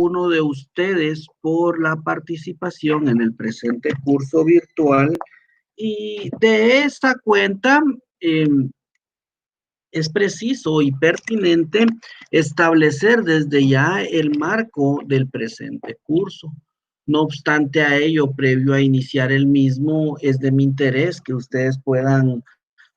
uno de ustedes por la participación en el presente curso virtual. Y de esta cuenta es preciso y pertinente establecer desde ya el marco del presente curso. No obstante a ello, previo a iniciar el mismo, es de mi interés que ustedes puedan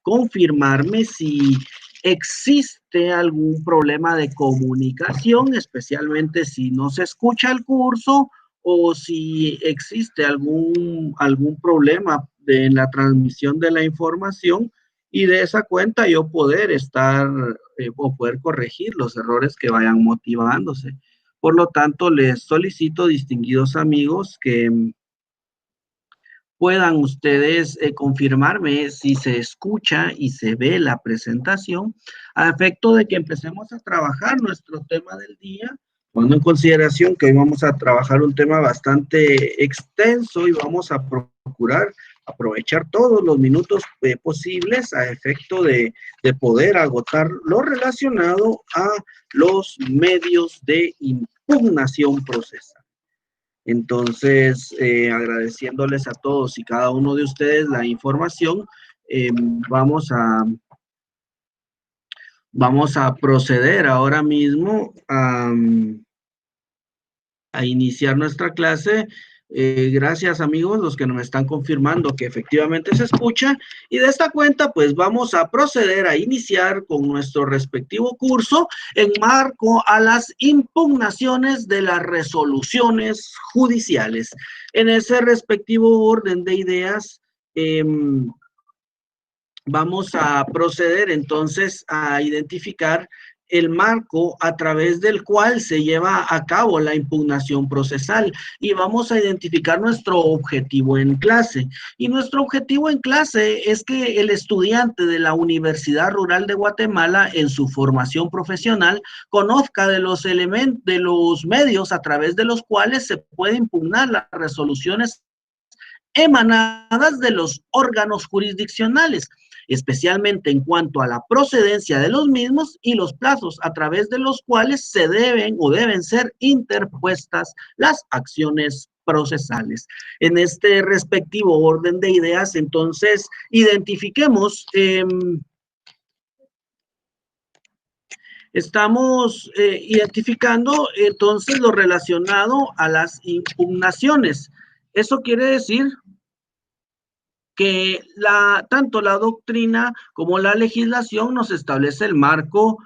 confirmarme si existe algún problema de comunicación, especialmente si no se escucha el curso o si existe algún problema en la transmisión de la información, y de esa cuenta yo poder estar o poder corregir los errores que vayan motivándose. Por lo tanto, les solicito, distinguidos amigos, que puedan ustedes confirmarme si se escucha y se ve la presentación, a efecto de que empecemos a trabajar nuestro tema del día, tomando en consideración que hoy vamos a trabajar un tema bastante extenso y vamos a procurar aprovechar todos los minutos posibles a efecto de poder agotar lo relacionado a los medios de impugnación procesal. Entonces, agradeciéndoles a todos y cada uno de ustedes la información, vamos a proceder ahora mismo a iniciar nuestra clase. Gracias amigos, los que nos están confirmando que efectivamente se escucha, y de esta cuenta pues vamos a proceder a iniciar con nuestro respectivo curso en marco a las impugnaciones de las resoluciones judiciales. En ese respectivo orden de ideas, vamos a proceder entonces a identificar el marco a través del cual se lleva a cabo la impugnación procesal, y vamos a identificar nuestro objetivo en clase. Y nuestro objetivo en clase es que el estudiante de la Universidad Rural de Guatemala en su formación profesional conozca de los elementos, de los medios a través de los cuales se puede impugnar las resoluciones emanadas de los órganos jurisdiccionales, especialmente en cuanto a la procedencia de los mismos y los plazos a través de los cuales se deben o deben ser interpuestas las acciones procesales. En este respectivo orden de ideas, entonces, identifiquemos, estamos identificando entonces lo relacionado a las impugnaciones. Eso quiere decir que tanto la doctrina como la legislación nos establece el marco,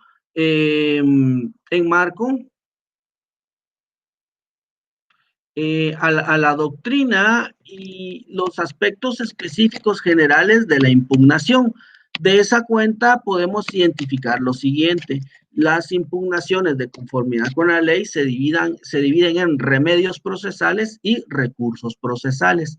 a la doctrina y los aspectos específicos generales de la impugnación. De esa cuenta podemos identificar lo siguiente: las impugnaciones de conformidad con la ley se dividen en remedios procesales y recursos procesales.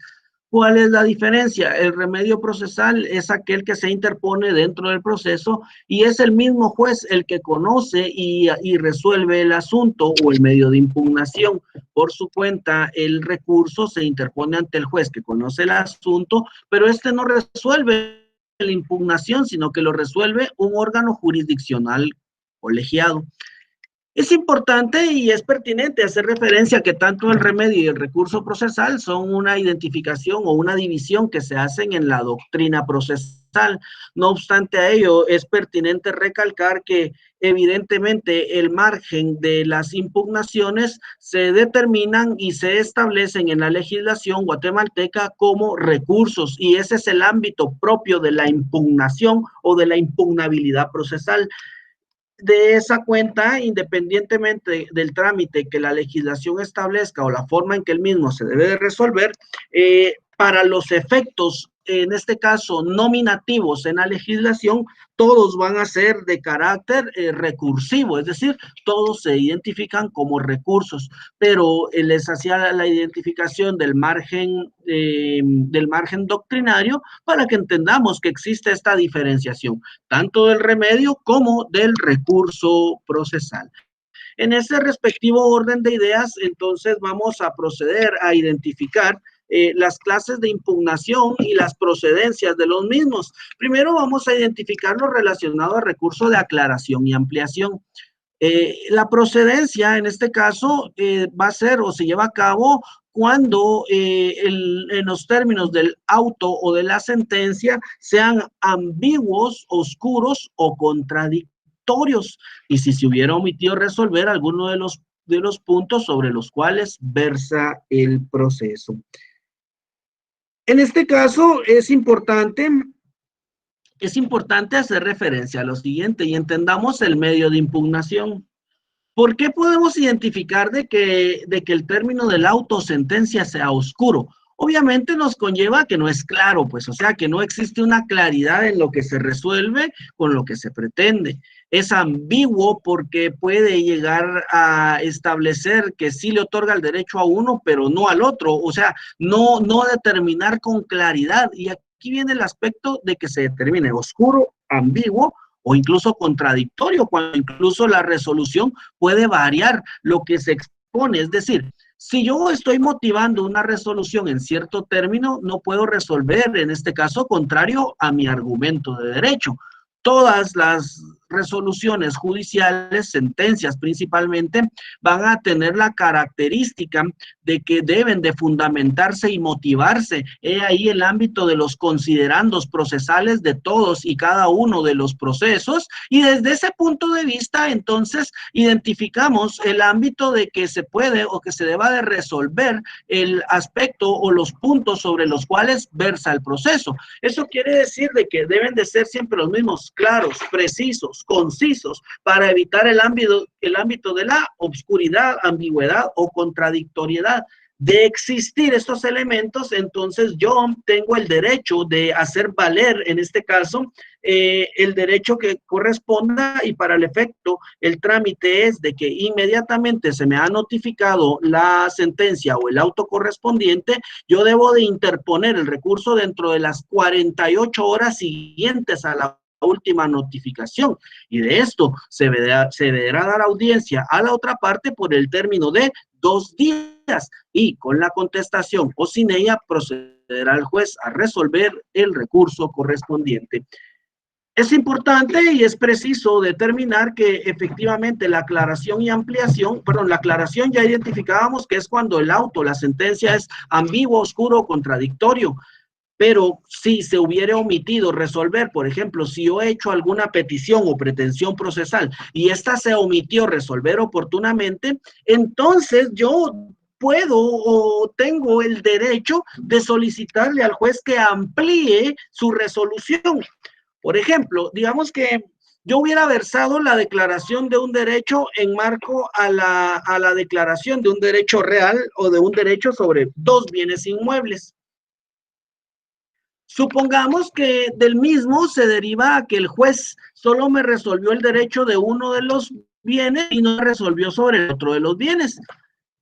¿Cuál es la diferencia? El remedio procesal es aquel que se interpone dentro del proceso y es el mismo juez el que conoce y resuelve el asunto o el medio de impugnación. Por su cuenta, el recurso se interpone ante el juez que conoce el asunto, pero este no resuelve la impugnación, sino que lo resuelve un órgano jurisdiccional colegiado. Es importante y es pertinente hacer referencia a que tanto el remedio y el recurso procesal son una identificación o una división que se hacen en la doctrina procesal. No obstante a ello, es pertinente recalcar que evidentemente el margen de las impugnaciones se determinan y se establecen en la legislación guatemalteca como recursos, y ese es el ámbito propio de la impugnación o de la impugnabilidad procesal. De esa cuenta, independientemente del trámite que la legislación establezca o la forma en que el mismo se debe de resolver, para los efectos, en este caso, nominativos en la legislación, todos van a ser de carácter recursivo, es decir, todos se identifican como recursos, pero les hacía la identificación del margen doctrinario para que entendamos que existe esta diferenciación, tanto del remedio como del recurso procesal. En ese respectivo orden de ideas, entonces vamos a proceder a identificar las clases de impugnación y las procedencias de los mismos. Primero vamos a identificar lo relacionado al recurso de aclaración y ampliación. La procedencia, en este caso, va a ser o se lleva a cabo cuando en los términos del auto o de la sentencia sean ambiguos, oscuros o contradictorios, y si se hubiera omitido resolver alguno de los puntos sobre los cuales versa el proceso. En este caso es importante hacer referencia a lo siguiente y entendamos el medio de impugnación. ¿Por qué podemos identificar de que el término de la autosentencia sea oscuro? Obviamente nos conlleva que no es claro, pues, o sea, que no existe una claridad en lo que se resuelve con lo que se pretende. Es ambiguo porque puede llegar a establecer que sí le otorga el derecho a uno, pero no al otro, o sea, no determinar con claridad. Y aquí viene el aspecto de que se determine oscuro, ambiguo, o incluso contradictorio, cuando incluso la resolución puede variar lo que se expone. Es decir, si yo estoy motivando una resolución en cierto término, no puedo resolver, en este caso, contrario a mi argumento de derecho. Todas las resoluciones judiciales, sentencias principalmente, van a tener la característica de que deben de fundamentarse y motivarse. He ahí el ámbito de los considerandos procesales de todos y cada uno de los procesos, y desde ese punto de vista, entonces, identificamos el ámbito de que se puede o que se deba de resolver el aspecto o los puntos sobre los cuales versa el proceso. Eso quiere decir de que deben de ser siempre los mismos, claros, precisos, concisos, para evitar el ámbito de la obscuridad, ambigüedad o contradictoriedad. De existir estos elementos, entonces yo tengo el derecho de hacer valer, en este caso, el derecho que corresponda, y para el efecto, el trámite es de que inmediatamente se me ha notificado la sentencia o el auto correspondiente, yo debo de interponer el recurso dentro de las 48 horas siguientes a la última notificación, y de esto se deberá dar audiencia a la otra parte por el término de 2 días, y con la contestación o sin ella procederá el juez a resolver el recurso correspondiente. Es importante y es preciso determinar que efectivamente la aclaración y ampliación, perdón, la aclaración ya identificábamos que es cuando el auto, la sentencia es ambiguo, oscuro, contradictorio. Pero si se hubiera omitido resolver, por ejemplo, si yo he hecho alguna petición o pretensión procesal y esta se omitió resolver oportunamente, entonces yo puedo o tengo el derecho de solicitarle al juez que amplíe su resolución. Por ejemplo, digamos que yo hubiera versado la declaración de un derecho en marco a la declaración de un derecho real o de un derecho sobre 2 bienes inmuebles. Supongamos que del mismo se deriva a que el juez solo me resolvió el derecho de uno de los bienes y no resolvió sobre el otro de los bienes.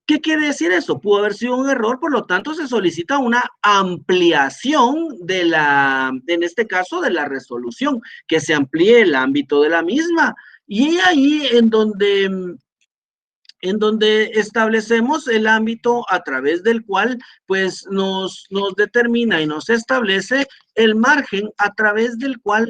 ¿Qué quiere decir eso? Pudo haber sido un error, por lo tanto se solicita una ampliación en este caso, de la resolución, que se amplíe el ámbito de la misma. Y ahí en donde establecemos el ámbito a través del cual pues nos determina y nos establece el margen a través del cual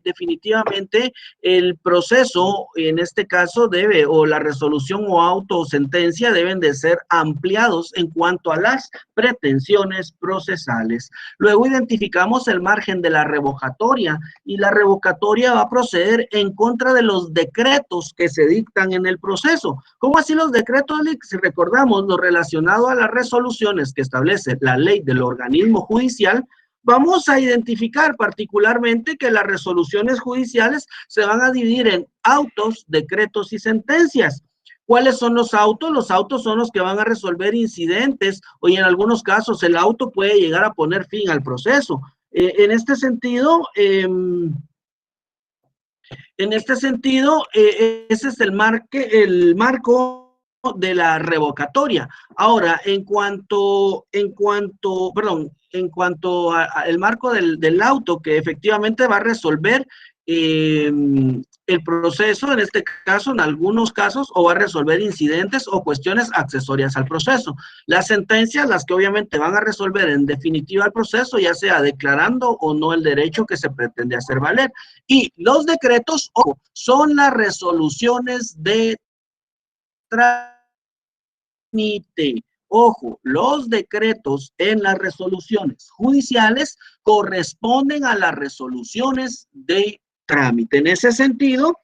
definitivamente el proceso, en este caso debe, o la resolución o autosentencia deben de ser ampliados en cuanto a las pretensiones procesales. Luego identificamos el margen de la revocatoria, y la revocatoria va a proceder en contra de los decretos que se dictan en el proceso. ¿Cómo así los decretos? Si recordamos lo relacionado a las resoluciones que establece la ley del organismo judicial, vamos a identificar particularmente que las resoluciones judiciales se van a dividir en autos, decretos y sentencias. ¿Cuáles son los autos? Los autos son los que van a resolver incidentes, o en algunos casos el auto puede llegar a poner fin al proceso. En este sentido, ese es el marco de la revocatoria. Ahora, en cuanto al marco del auto, que efectivamente va a resolver el proceso, en este caso, en algunos casos, o va a resolver incidentes o cuestiones accesorias al proceso. Las sentencias, las que obviamente van a resolver en definitiva el proceso, ya sea declarando o no el derecho que se pretende hacer valer. Y los decretos son las resoluciones de trámite. Ojo, los decretos en las resoluciones judiciales corresponden a las resoluciones de trámite. En ese sentido,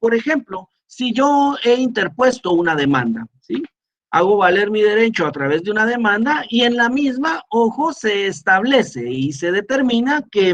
por ejemplo, si yo he interpuesto una demanda, ¿sí? Hago valer mi derecho a través de una demanda y en la misma, ojo, se establece y se determina que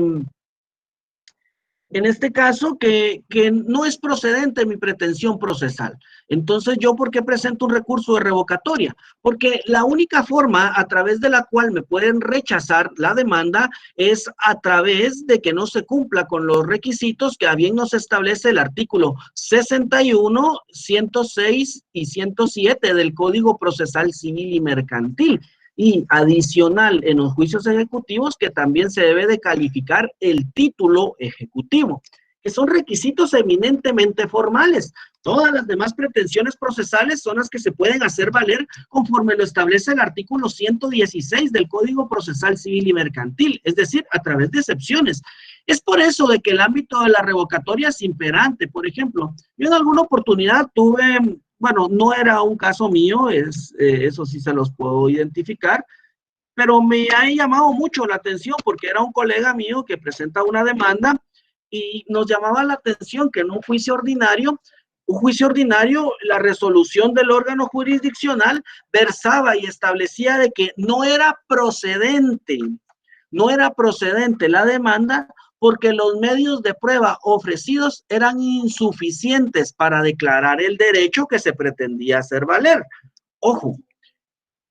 en este caso, que no es procedente mi pretensión procesal. Entonces, ¿yo por qué presento un recurso de revocatoria? Porque la única forma a través de la cual me pueden rechazar la demanda es a través de que no se cumpla con los requisitos que a bien nos establece el artículo 61, 106 y 107 del Código Procesal Civil y Mercantil. Y adicional en los juicios ejecutivos que también se debe de calificar el título ejecutivo, que son requisitos eminentemente formales. Todas las demás pretensiones procesales son las que se pueden hacer valer conforme lo establece el artículo 116 del Código Procesal Civil y Mercantil, es decir, a través de excepciones. Es por eso de que el ámbito de la revocatoria es imperante. Por ejemplo, yo en alguna oportunidad tuve, bueno, no era un caso mío, eso sí se los puedo identificar, pero me ha llamado mucho la atención porque era un colega mío que presenta una demanda y nos llamaba la atención que en un juicio ordinario, la resolución del órgano jurisdiccional versaba y establecía de que no era procedente la demanda porque los medios de prueba ofrecidos eran insuficientes para declarar el derecho que se pretendía hacer valer. Ojo,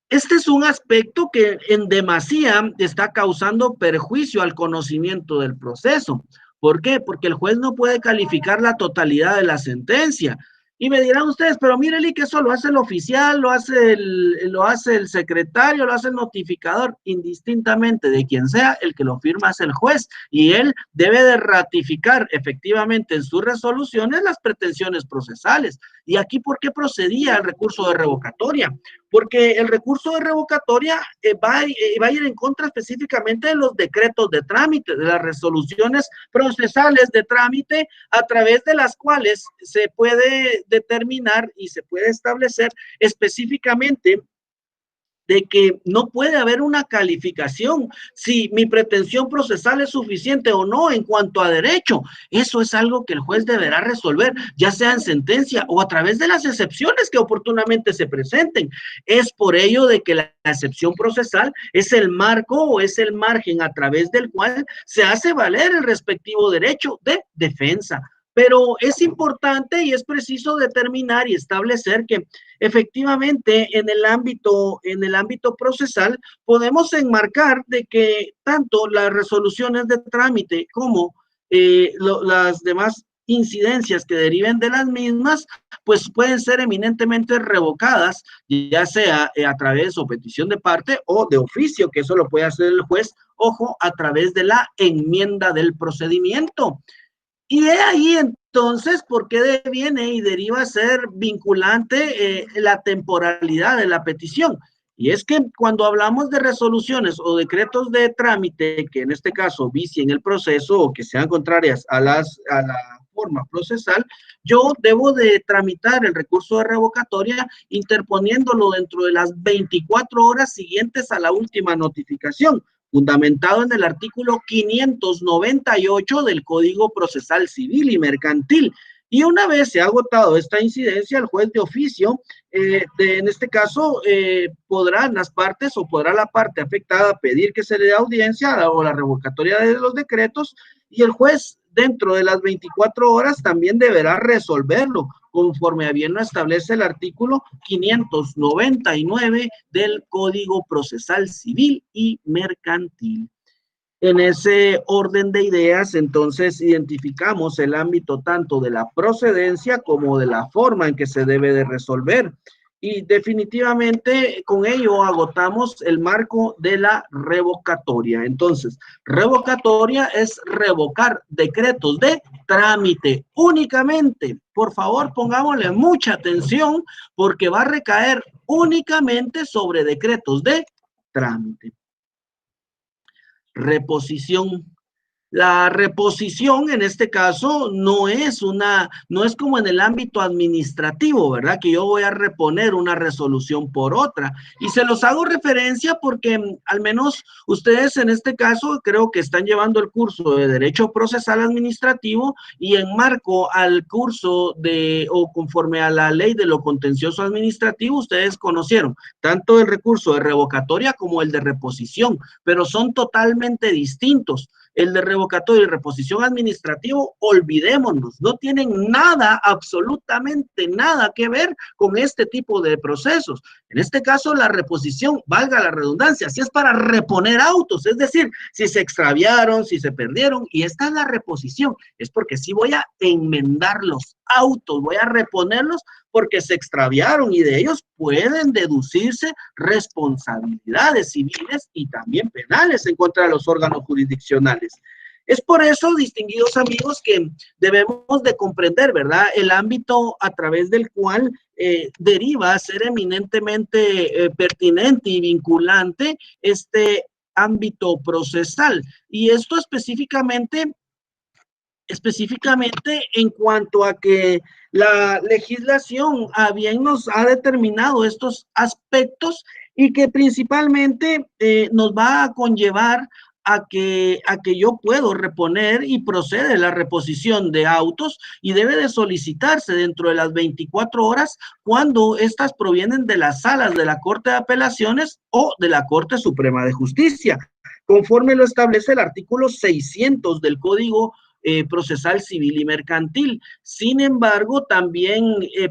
este es un aspecto que en demasía está causando perjuicio al conocimiento del proceso. ¿Por qué? Porque el juez no puede calificar la totalidad de la sentencia. Y me dirán ustedes, pero mírele que eso lo hace el oficial, lo hace el secretario, lo hace el notificador, indistintamente de quien sea, el que lo firma es el juez y él debe de ratificar efectivamente en sus resoluciones las pretensiones procesales. ¿Y aquí por qué procedía el recurso de revocatoria? Porque el recurso de revocatoria va a ir en contra específicamente de los decretos de trámite, de las resoluciones procesales de trámite, a través de las cuales se puede determinar y se puede establecer específicamente de que no puede haber una calificación si mi pretensión procesal es suficiente o no en cuanto a derecho. Eso es algo que el juez deberá resolver, ya sea en sentencia o a través de las excepciones que oportunamente se presenten. Es por ello de que la excepción procesal es el marco o es el margen a través del cual se hace valer el respectivo derecho de defensa. Pero es importante y es preciso determinar y establecer que efectivamente en el ámbito procesal podemos enmarcar de que tanto las resoluciones de trámite como las demás incidencias que deriven de las mismas, pues pueden ser eminentemente revocadas, ya sea a través o petición de parte o de oficio, que eso lo puede hacer el juez, ojo, a través de la enmienda del procedimiento. Y de ahí entonces, ¿por qué viene y deriva a ser vinculante la temporalidad de la petición? Y es que cuando hablamos de resoluciones o decretos de trámite, que en este caso vicien el proceso o que sean contrarias a la forma procesal, yo debo de tramitar el recurso de revocatoria interponiéndolo dentro de las 24 horas siguientes a la última notificación, fundamentado en el artículo 598 del Código Procesal Civil y Mercantil. Y una vez se ha agotado esta incidencia, el juez de oficio, en este caso, podrán las partes o podrá la parte afectada pedir que se le dé audiencia o la revocatoria de los decretos y el juez dentro de las 24 horas también deberá resolverlo conforme a bien lo establece el artículo 599 del Código Procesal Civil y Mercantil. En ese orden de ideas, entonces, identificamos el ámbito tanto de la procedencia como de la forma en que se debe de resolver. Y definitivamente con ello agotamos el marco de la revocatoria. Entonces, revocatoria es revocar decretos de trámite únicamente. Por favor, pongámosle mucha atención porque va a recaer únicamente sobre decretos de trámite. Reposición. La reposición en este caso no es como en el ámbito administrativo, ¿verdad? Que yo voy a reponer una resolución por otra. Y se los hago referencia porque al menos ustedes en este caso creo que están llevando el curso de Derecho Procesal Administrativo y en marco al curso o conforme a la ley de lo contencioso administrativo, ustedes conocieron tanto el recurso de revocatoria como el de reposición, pero son totalmente distintos. El de revocatorio y reposición administrativo, olvidémonos, no tienen nada, absolutamente nada que ver con este tipo de procesos. En este caso, la reposición, valga la redundancia, si es para reponer autos, es decir, si se extraviaron, si se perdieron, y esta es la reposición, es porque sí voy a enmendar los autos, voy a reponerlos porque se extraviaron y de ellos pueden deducirse responsabilidades civiles y también penales en contra de los órganos jurisdiccionales. Es por eso, distinguidos amigos, que debemos de comprender, ¿verdad?, el ámbito a través del cual deriva ser eminentemente pertinente y vinculante este ámbito procesal. Y esto específicamente en cuanto a que la legislación a bien nos ha determinado estos aspectos y que principalmente nos va a conllevar a que yo puedo reponer y procede la reposición de autos y debe de solicitarse dentro de las 24 horas cuando estas provienen de las salas de la Corte de Apelaciones o de la Corte Suprema de Justicia, conforme lo establece el artículo 600 del Código procesal civil y mercantil. Sin embargo, también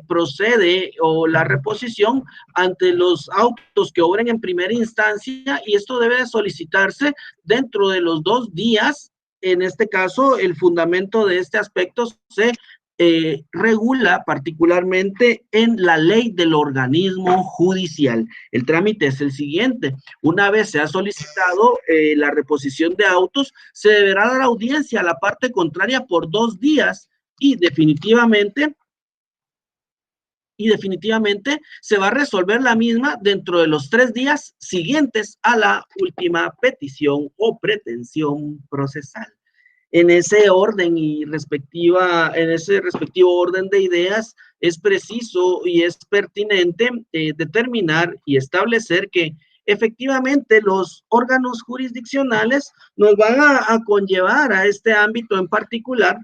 procede la reposición ante los autos que obren en primera instancia y esto debe de solicitarse dentro de los 2 días. En este caso, el fundamento de este aspecto se regula particularmente en la ley del organismo judicial. El trámite es el siguiente: una vez se ha solicitado la reposición de autos, se deberá dar audiencia a la parte contraria por 2 días y definitivamente se va a resolver la misma dentro de los 3 días siguientes a la última petición o pretensión procesal. En ese orden en ese respectivo orden de ideas, es preciso y es pertinente determinar y establecer que efectivamente los órganos jurisdiccionales nos van a conllevar a este ámbito en particular,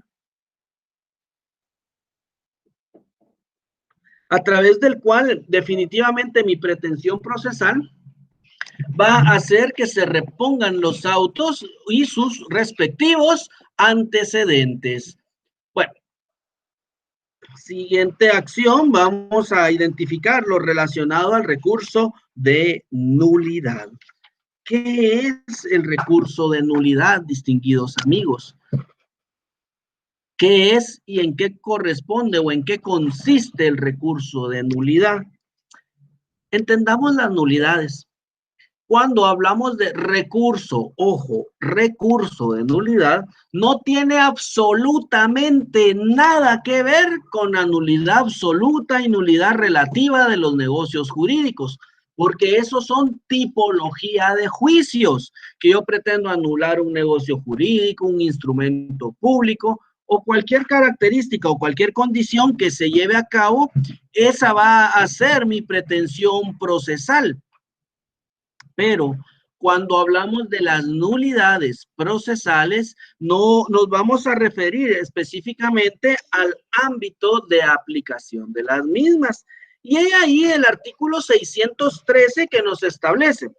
a través del cual definitivamente mi pretensión procesal va a hacer que se repongan los autos y sus respectivos antecedentes. Bueno, siguiente acción, vamos a identificar lo relacionado al recurso de nulidad. ¿Qué es el recurso de nulidad, distinguidos amigos? ¿Qué es y en qué corresponde o en qué consiste el recurso de nulidad? Entendamos las nulidades. Cuando hablamos de recurso, ojo, recurso de nulidad, no tiene absolutamente nada que ver con la nulidad absoluta y nulidad relativa de los negocios jurídicos, porque esos son tipología de juicios, que yo pretendo anular un negocio jurídico, un instrumento público, o cualquier característica o cualquier condición que se lleve a cabo, esa va a ser mi pretensión procesal. Pero cuando hablamos de las nulidades procesales, no nos vamos a referir específicamente al ámbito de aplicación de las mismas. Y hay ahí el artículo 613 que nos establece: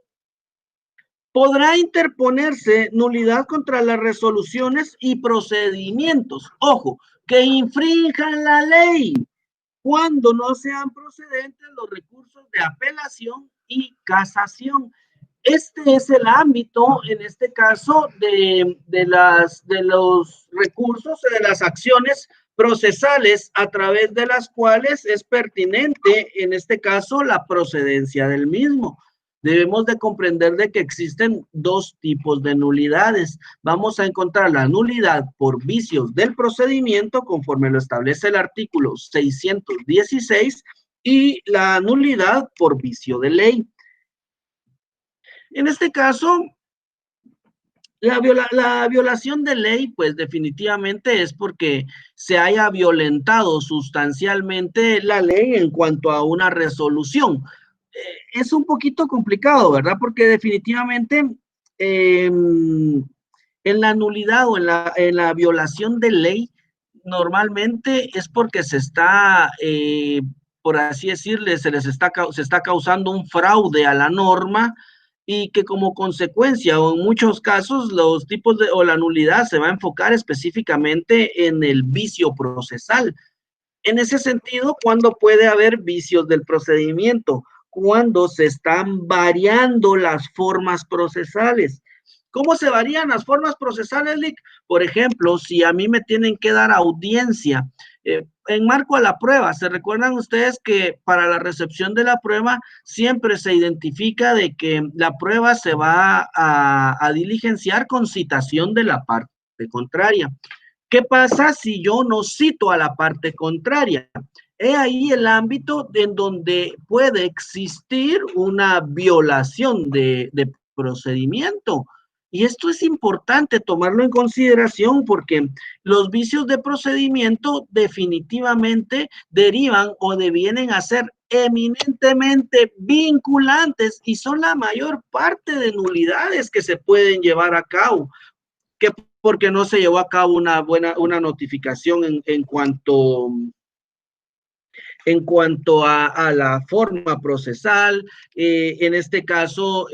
podrá interponerse nulidad contra las resoluciones y procedimientos, ojo, que infrinjan la ley, cuando no sean procedentes los recursos de apelación y casación. Este es el ámbito, en este caso, de los recursos, de las acciones procesales a través de las cuales es pertinente, en este caso, la procedencia del mismo. Debemos de comprender de que existen dos tipos de nulidades. Vamos a encontrar la nulidad por vicios del procedimiento, conforme lo establece el artículo 616, y la nulidad por vicio de ley. En este caso, la violación de ley, pues definitivamente es porque se haya violentado sustancialmente la ley en cuanto a una resolución. Es un poquito complicado, ¿verdad? Porque definitivamente en la nulidad o en la violación de ley, normalmente es porque se está, por así decirle, se está causando un fraude a la norma, y que como consecuencia, o en muchos casos, los tipos de, o la nulidad se va a enfocar específicamente en el vicio procesal. En ese sentido, ¿cuándo puede haber vicios del procedimiento? Cuando se están variando las formas procesales. ¿Cómo se varían las formas procesales, Lick? Por ejemplo, si a mí me tienen que dar audiencia en marco a la prueba, ¿se recuerdan ustedes que para la recepción de la prueba siempre se identifica de que la prueba se va a diligenciar con citación de la parte contraria? ¿Qué pasa si yo no cito a la parte contraria? He ahí el ámbito en donde puede existir una violación de procedimiento. Y esto es importante tomarlo en consideración porque los vicios de procedimiento definitivamente derivan o devienen a ser eminentemente vinculantes y son la mayor parte de nulidades que se pueden llevar a cabo. Que porque no se llevó a cabo una notificación en cuanto a la forma procesal, en este caso,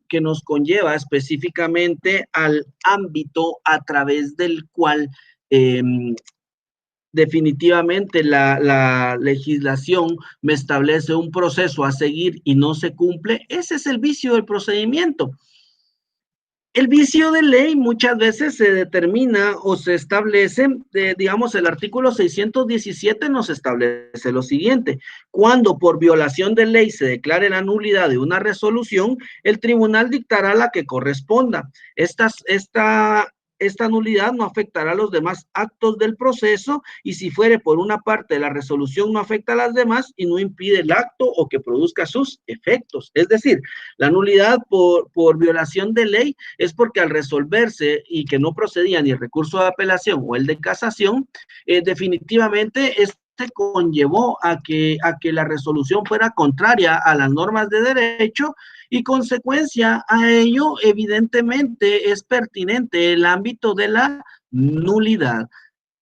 que nos conlleva específicamente al ámbito a través del cual definitivamente la legislación me establece un proceso a seguir y no se cumple. Ese es el vicio del procedimiento. El vicio de ley muchas veces se determina o se establece, digamos, el artículo 617 nos establece lo siguiente: cuando por violación de ley se declare la nulidad de una resolución, el tribunal dictará la que corresponda. Esta nulidad no afectará a los demás actos del proceso, y si fuere por una parte la resolución no afecta a las demás y no impide el acto o que produzca sus efectos. Es decir, la nulidad por violación de ley es porque al resolverse y que no procedía ni el recurso de apelación o el de casación, definitivamente conllevó a que la resolución fuera contraria a las normas de derecho, y consecuencia a ello, evidentemente, es pertinente el ámbito de la nulidad.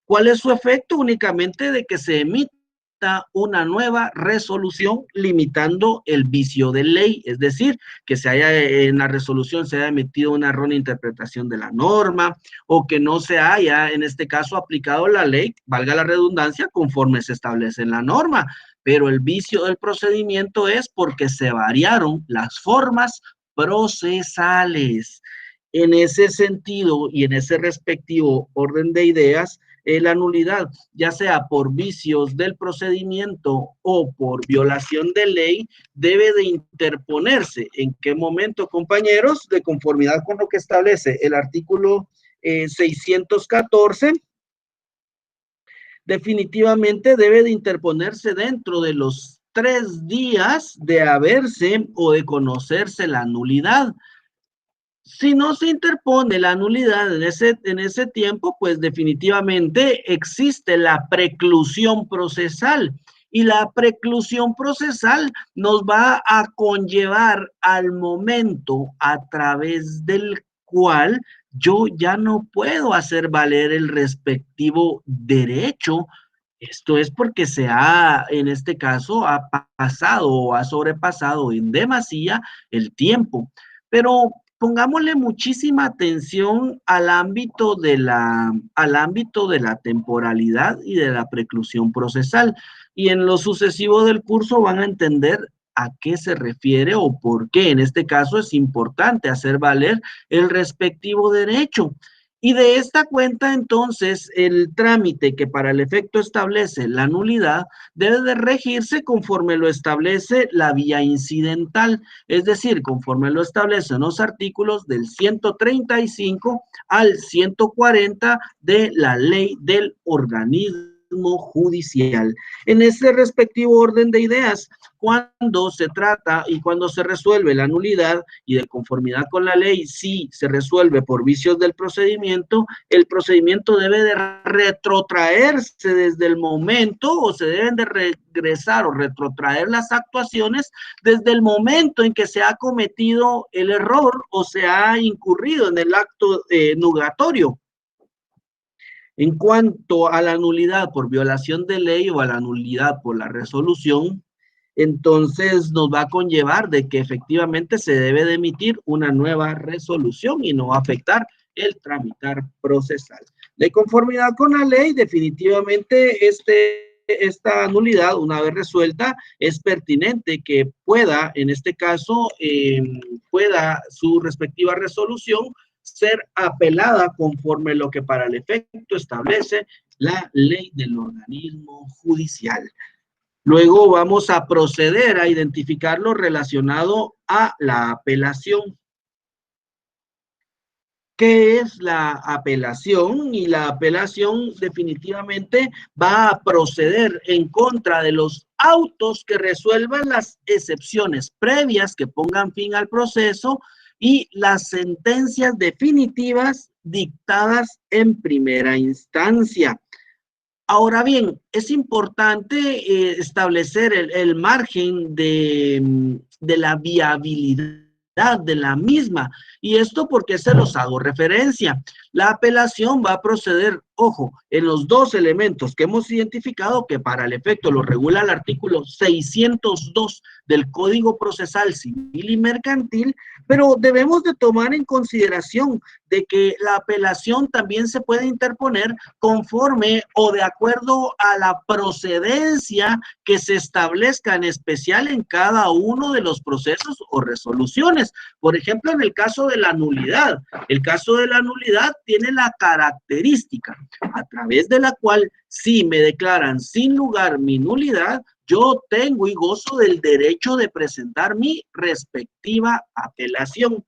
¿Cuál es su efecto? Únicamente de que se emita una nueva resolución limitando el vicio de ley, es decir, que en la resolución se haya emitido una errónea interpretación de la norma, o que no se haya, en este caso, aplicado la ley, valga la redundancia, conforme se establece en la norma. Pero el vicio del procedimiento es porque se variaron las formas procesales. En ese sentido y en ese respectivo orden de ideas, la nulidad, ya sea por vicios del procedimiento o por violación de ley, debe de interponerse. ¿En qué momento, compañeros? De conformidad con lo que establece el artículo 614, definitivamente debe de interponerse dentro de los 3 días de haberse o de conocerse la nulidad. Si no se interpone la nulidad en ese tiempo, pues definitivamente existe la preclusión procesal. Y la preclusión procesal nos va a conllevar al momento a través del cual yo ya no puedo hacer valer el respectivo derecho. Esto es porque en este caso, ha pasado o ha sobrepasado en demasía el tiempo. Pero pongámosle muchísima atención al ámbito de la temporalidad y de la preclusión procesal. Y en lo sucesivo del curso van a entender a qué se refiere o por qué en este caso es importante hacer valer el respectivo derecho. Y de esta cuenta, entonces, el trámite que para el efecto establece la nulidad debe de regirse conforme lo establece la vía incidental, es decir, conforme lo establecen los artículos del 135 al 140 de la ley del organismo judicial. En ese respectivo orden de ideas, cuando se trata y cuando se resuelve la nulidad y de conformidad con la ley, si se resuelve por vicios del procedimiento, el procedimiento debe de retrotraerse desde el momento o se deben de regresar o retrotraer las actuaciones desde el momento en que se ha cometido el error o se ha incurrido en el acto nugatorio. En cuanto a la nulidad por violación de ley o a la nulidad por la resolución, entonces nos va a conllevar de que efectivamente se debe de emitir una nueva resolución y no va a afectar el tramitar procesal. De conformidad con la ley, definitivamente esta nulidad, una vez resuelta, es pertinente que pueda, en este caso, pueda su respectiva resolución ser apelada conforme lo que para el efecto establece la ley del organismo judicial. Luego vamos a proceder a identificar lo relacionado a la apelación. ¿Qué es la apelación? Y la apelación definitivamente va a proceder en contra de los autos que resuelvan las excepciones previas que pongan fin al proceso y las sentencias definitivas dictadas en primera instancia. Ahora bien, es importante establecer el margen de la viabilidad de la misma. Y esto porque se los hago referencia. La apelación va a proceder, ojo, en los dos elementos que hemos identificado que para el efecto lo regula el artículo 602 del Código Procesal Civil y Mercantil, pero debemos de tomar en consideración de que la apelación también se puede interponer conforme o de acuerdo a la procedencia que se establezca en especial en cada uno de los procesos o resoluciones. Por ejemplo, en el caso de la nulidad, el caso de la nulidad tiene la característica a través de la cual si me declaran sin lugar mi nulidad, yo tengo y gozo del derecho de presentar mi respectiva apelación.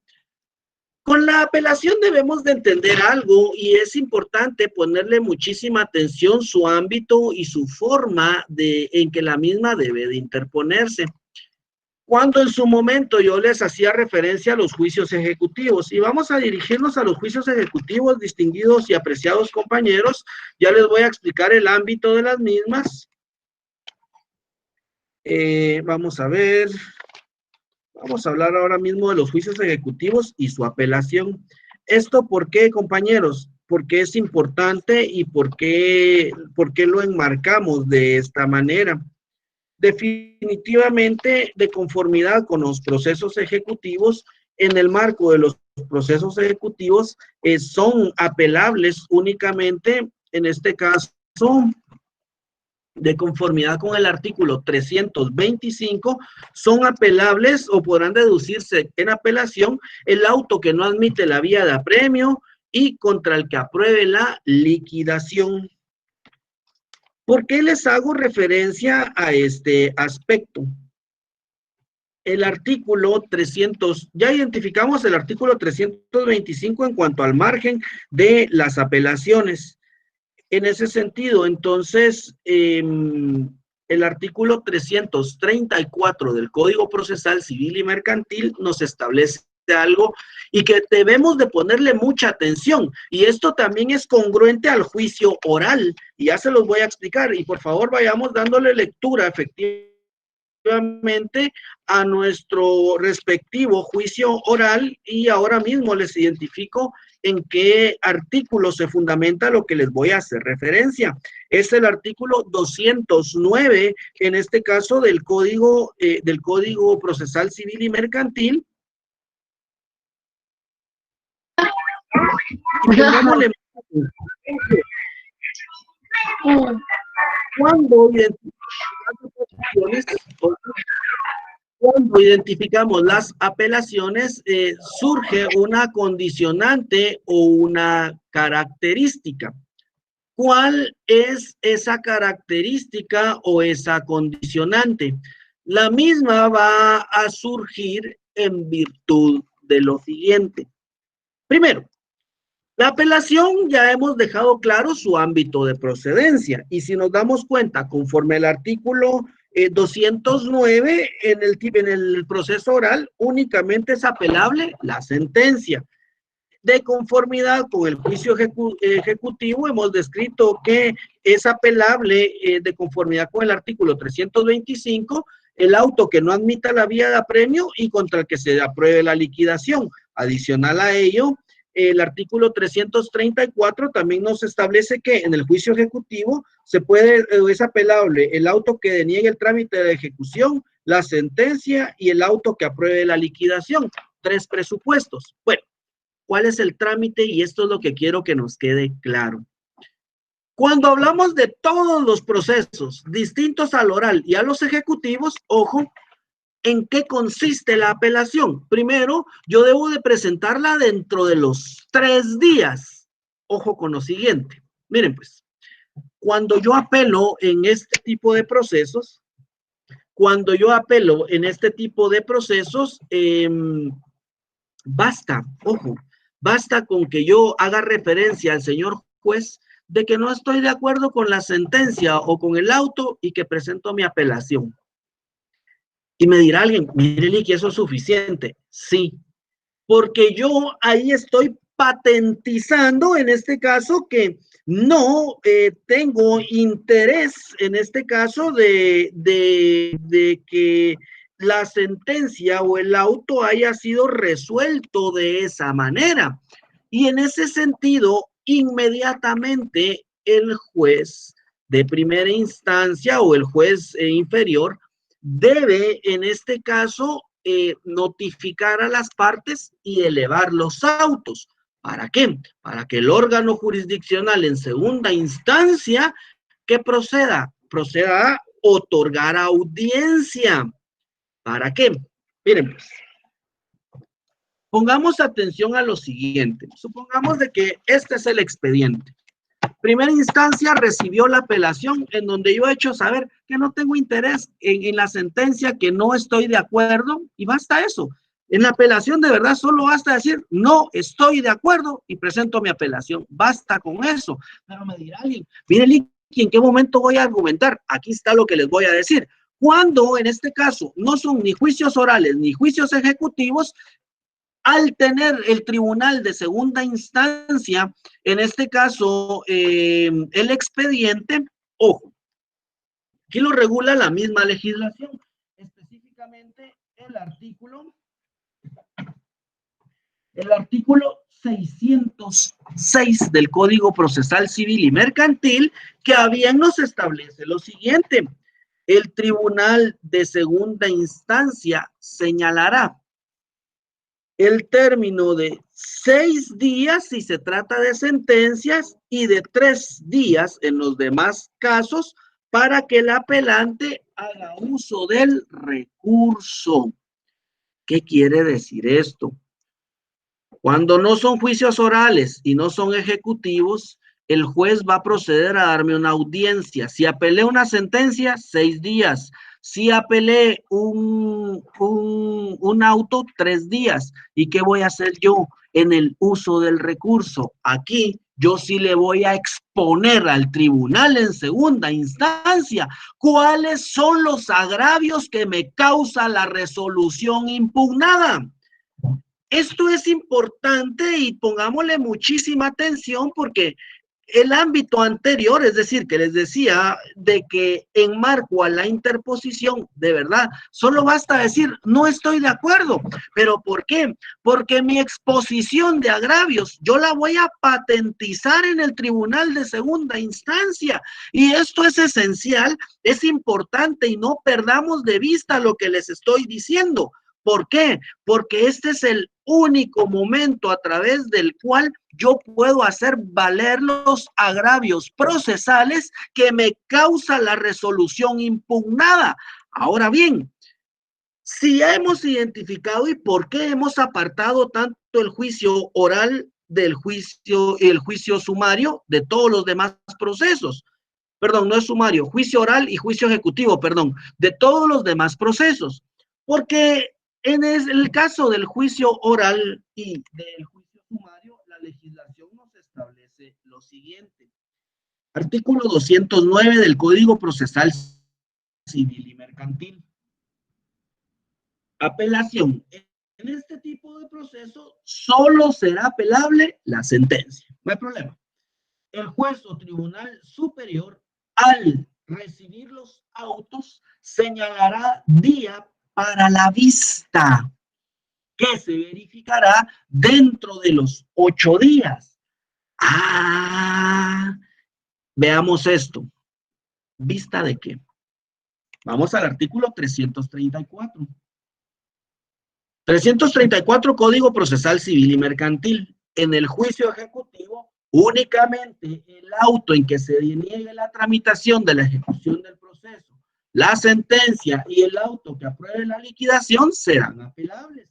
Con la apelación debemos de entender algo y es importante ponerle muchísima atención su ámbito y su forma en que la misma debe de interponerse. Cuando en su momento yo les hacía referencia a los juicios ejecutivos y vamos a dirigirnos a los juicios ejecutivos, distinguidos y apreciados compañeros, ya les voy a explicar el ámbito de las mismas. Vamos a ver, vamos a hablar ahora mismo de los juicios ejecutivos y su apelación. ¿Esto por qué, compañeros? Porque es importante y por qué lo enmarcamos de esta manera. Definitivamente, de conformidad con los procesos ejecutivos, en el marco de los procesos ejecutivos, son apelables únicamente, en este caso, de conformidad con el artículo 325, son apelables o podrán deducirse en apelación el auto que no admite la vía de apremio y contra el que apruebe la liquidación. ¿Por qué les hago referencia a este aspecto? El artículo 300, ya identificamos el artículo 325 en cuanto al margen de las apelaciones. En ese sentido, entonces, el artículo 334 del Código Procesal Civil y Mercantil nos establece algo y que debemos de ponerle mucha atención, y esto también es congruente al juicio oral, y ya se los voy a explicar, y por favor vayamos dándole lectura efectivamente a nuestro respectivo juicio oral, y ahora mismo les identifico en qué artículo se fundamenta lo que les voy a hacer referencia. Es el artículo 209, en este caso del Código Procesal Civil y Mercantil. Cuando identificamos las apelaciones, surge una condicionante o una característica. ¿Cuál es esa característica o esa condicionante? La misma va a surgir en virtud de lo siguiente. Primero, la apelación ya hemos dejado claro su ámbito de procedencia y si nos damos cuenta, conforme al artículo 209, en el proceso oral únicamente es apelable la sentencia. De conformidad con el juicio ejecutivo, hemos descrito que es apelable de conformidad con el artículo 325, el auto que no admita la vía de apremio y contra el que se apruebe la liquidación. Adicional a ello, el artículo 334 también nos establece que en el juicio ejecutivo es apelable el auto que deniegue el trámite de ejecución, la sentencia y el auto que apruebe la liquidación. 3 presupuestos. Bueno, ¿cuál es el trámite? Y esto es lo que quiero que nos quede claro. Cuando hablamos de todos los procesos distintos al oral y a los ejecutivos, ojo, ¿en qué consiste la apelación? Primero, yo debo de presentarla dentro de los 3 días. Ojo con lo siguiente. Miren pues, cuando yo apelo en este tipo de procesos, basta, ojo, basta con que yo haga referencia al señor juez de que no estoy de acuerdo con la sentencia o con el auto y que presento mi apelación. Y me dirá alguien, mire, que eso es suficiente. Sí, porque yo ahí estoy patentizando, en este caso, que no tengo interés, en este caso, de que la sentencia o el auto haya sido resuelto de esa manera. Y en ese sentido, inmediatamente el juez de primera instancia o el juez inferior debe, en este caso, notificar a las partes y elevar los autos. ¿Para qué? Para que el órgano jurisdiccional en segunda instancia que proceda a otorgar audiencia. ¿Para qué? Miren, pues, pongamos atención a lo siguiente. Supongamos de que este es el expediente. Primera instancia recibió la apelación en donde yo he hecho saber que no tengo interés en la sentencia, que no estoy de acuerdo y basta eso. En la apelación de verdad solo basta decir no estoy de acuerdo y presento mi apelación. Basta con eso. Pero me dirá alguien, mire, ¿en qué momento voy a argumentar? Aquí está lo que les voy a decir. Cuando en este caso no son ni juicios orales ni juicios ejecutivos, al tener el tribunal de segunda instancia, en este caso, el expediente, ojo, aquí lo regula la misma legislación, específicamente el artículo 606 del Código Procesal Civil y Mercantil, que a bien nos establece lo siguiente: el tribunal de segunda instancia señalará el término de 6 días si se trata de sentencias y de 3 días en los demás casos para que el apelante haga uso del recurso. ¿Qué quiere decir esto? Cuando no son juicios orales y no son ejecutivos, el juez va a proceder a darme una audiencia. Si apelé una sentencia, 6 días. Si apelé un auto, 3 días. ¿Y qué voy a hacer yo en el uso del recurso? Aquí yo sí le voy a exponer al tribunal en segunda instancia cuáles son los agravios que me causa la resolución impugnada. Esto es importante y pongámosle muchísima atención porque el ámbito anterior, es decir, que les decía de que en marco a la interposición, de verdad, solo basta decir, no estoy de acuerdo. ¿Pero por qué? Porque mi exposición de agravios, yo la voy a patentizar en el tribunal de segunda instancia. Y esto es esencial, es importante y no perdamos de vista lo que les estoy diciendo. ¿Por qué? Porque este es el único momento a través del cual yo puedo hacer valer los agravios procesales que me causa la resolución impugnada. Ahora bien, si ya hemos identificado y por qué hemos apartado tanto el juicio oral del juicio, el juicio sumario de todos los demás procesos. Perdón, no es sumario, juicio oral y juicio ejecutivo, perdón, de todos los demás procesos. Porque en el caso del juicio oral y del juicio sumario, la legislación nos establece lo siguiente. Artículo 209 del Código Procesal Civil y Mercantil. Apelación. En este tipo de proceso solo será apelable la sentencia. No hay problema. El juez o tribunal superior, al recibir los autos, señalará día para la vista, que se verificará dentro de los 8 días. Veamos esto. ¿Vista de qué? Vamos al artículo 334. 334 Código Procesal Civil y Mercantil. En el juicio ejecutivo, únicamente el auto en que se deniegue la tramitación de la ejecución del proceso, la sentencia y el auto que apruebe la liquidación serán apelables.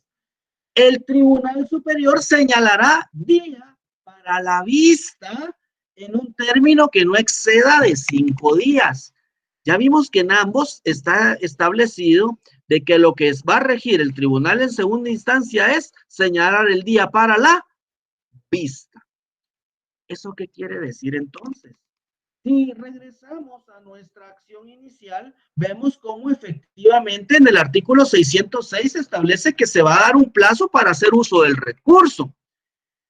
El Tribunal Superior señalará día para la vista en un término que no exceda de 5 días. Ya vimos que en ambos está establecido de que lo que va a regir el tribunal en segunda instancia es señalar el día para la vista. ¿Eso qué quiere decir entonces? Si regresamos a nuestra acción inicial, vemos cómo efectivamente en el artículo 606 establece que se va a dar un plazo para hacer uso del recurso.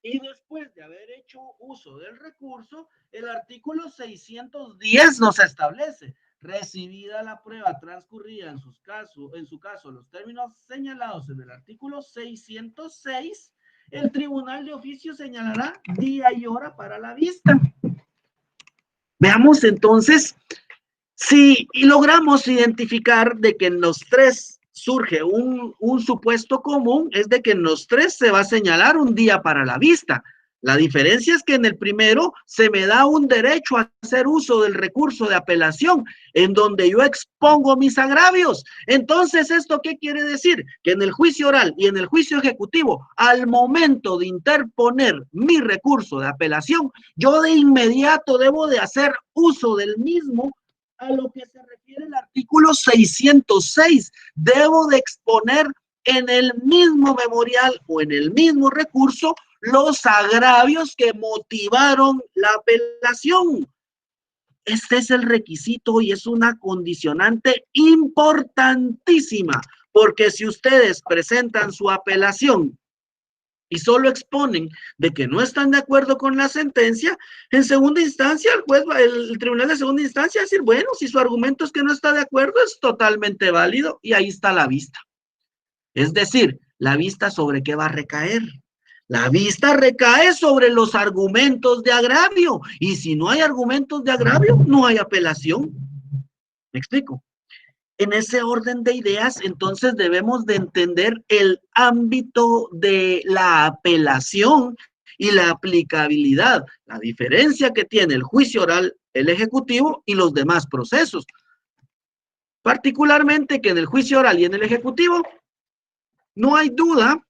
Y después de haber hecho uso del recurso, el artículo 610 nos establece: recibida la prueba transcurrida en su caso los términos señalados en el artículo 606, el tribunal de oficio señalará día y hora para la vista. Veamos entonces si logramos identificar de que en los tres surge un supuesto común, es de que en los tres se va a señalar un día para la vista. La diferencia es que en el primero se me da un derecho a hacer uso del recurso de apelación, en donde yo expongo mis agravios. Entonces, ¿esto qué quiere decir? Que en el juicio oral y en el juicio ejecutivo, al momento de interponer mi recurso de apelación, yo de inmediato debo de hacer uso del mismo. A lo que se refiere el artículo 606, debo de exponer en el mismo memorial o en el mismo recurso los agravios que motivaron la apelación. Este es el requisito y es una condicionante importantísima, porque si ustedes presentan su apelación y solo exponen de que no están de acuerdo con la sentencia, en segunda instancia el tribunal de segunda instancia va a decir, bueno, si su argumento es que no está de acuerdo, es totalmente válido y ahí está la vista. Es decir, ¿la vista sobre qué va a recaer? La vista recae sobre los argumentos de agravio, y si no hay argumentos de agravio, no hay apelación. ¿Me explico? En ese orden de ideas, entonces debemos de entender el ámbito de la apelación y la aplicabilidad, la diferencia que tiene el juicio oral, el ejecutivo y los demás procesos. Particularmente que en el juicio oral y en el ejecutivo no hay duda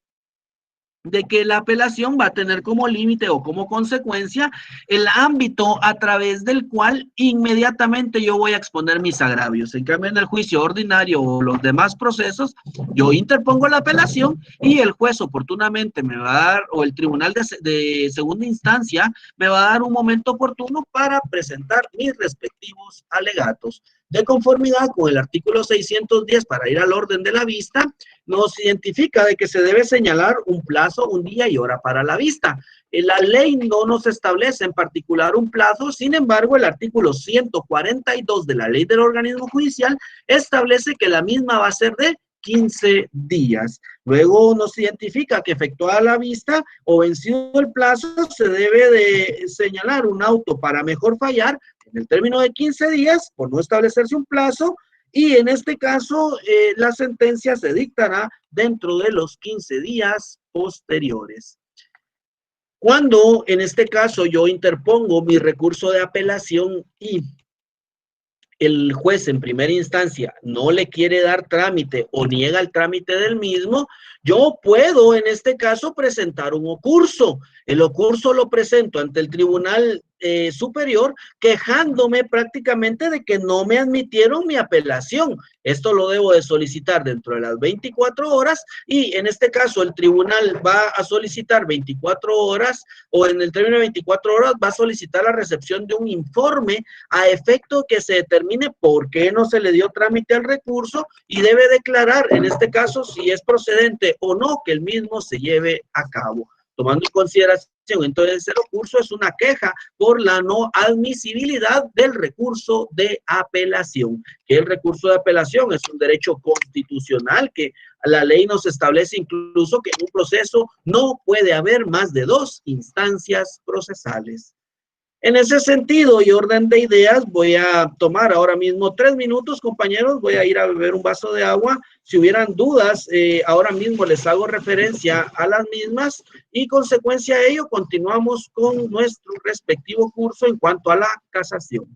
de que la apelación va a tener como límite o como consecuencia el ámbito a través del cual inmediatamente yo voy a exponer mis agravios. En cambio, en el juicio ordinario o los demás procesos, yo interpongo la apelación y el juez oportunamente me va a dar, o el tribunal de segunda instancia me va a dar un momento oportuno para presentar mis respectivos alegatos. De conformidad con el artículo 610, para ir al orden de la vista, nos identifica de que se debe señalar un plazo, un día y hora para la vista. La ley no nos establece en particular un plazo, sin embargo, el artículo 142 de la ley del organismo judicial establece que la misma va a ser de 15 días. Luego nos identifica que efectuada la vista o vencido el plazo, se debe de señalar un auto para mejor fallar en el término de 15 días por no establecerse un plazo, y en este caso la sentencia se dictará dentro de los 15 días posteriores. Cuando en este caso yo interpongo mi recurso de apelación y el juez en primera instancia no le quiere dar trámite o niega el trámite del mismo, yo puedo en este caso presentar un ocurso. El ocurso lo presento ante el Tribunal Superior quejándome prácticamente de que no me admitieron mi apelación. Esto lo debo de solicitar dentro de las 24 horas y en este caso el tribunal va a solicitar 24 horas o en el término de 24 horas va a solicitar la recepción de un informe a efecto que se determine por qué no se le dio trámite al recurso y debe declarar en este caso si es procedente o no que el mismo se lleve a cabo. Tomando en consideración, entonces el recurso es una queja por la no admisibilidad del recurso de apelación. Que el recurso de apelación es un derecho constitucional que la ley nos establece incluso que en un proceso no puede haber más de 2 instancias procesales. En ese sentido y orden de ideas, voy a tomar ahora mismo 3 minutos, compañeros. Voy a ir a beber un vaso de agua. Si hubieran dudas, ahora mismo les hago referencia a las mismas y consecuencia de ello continuamos con nuestro respectivo curso en cuanto a la casación.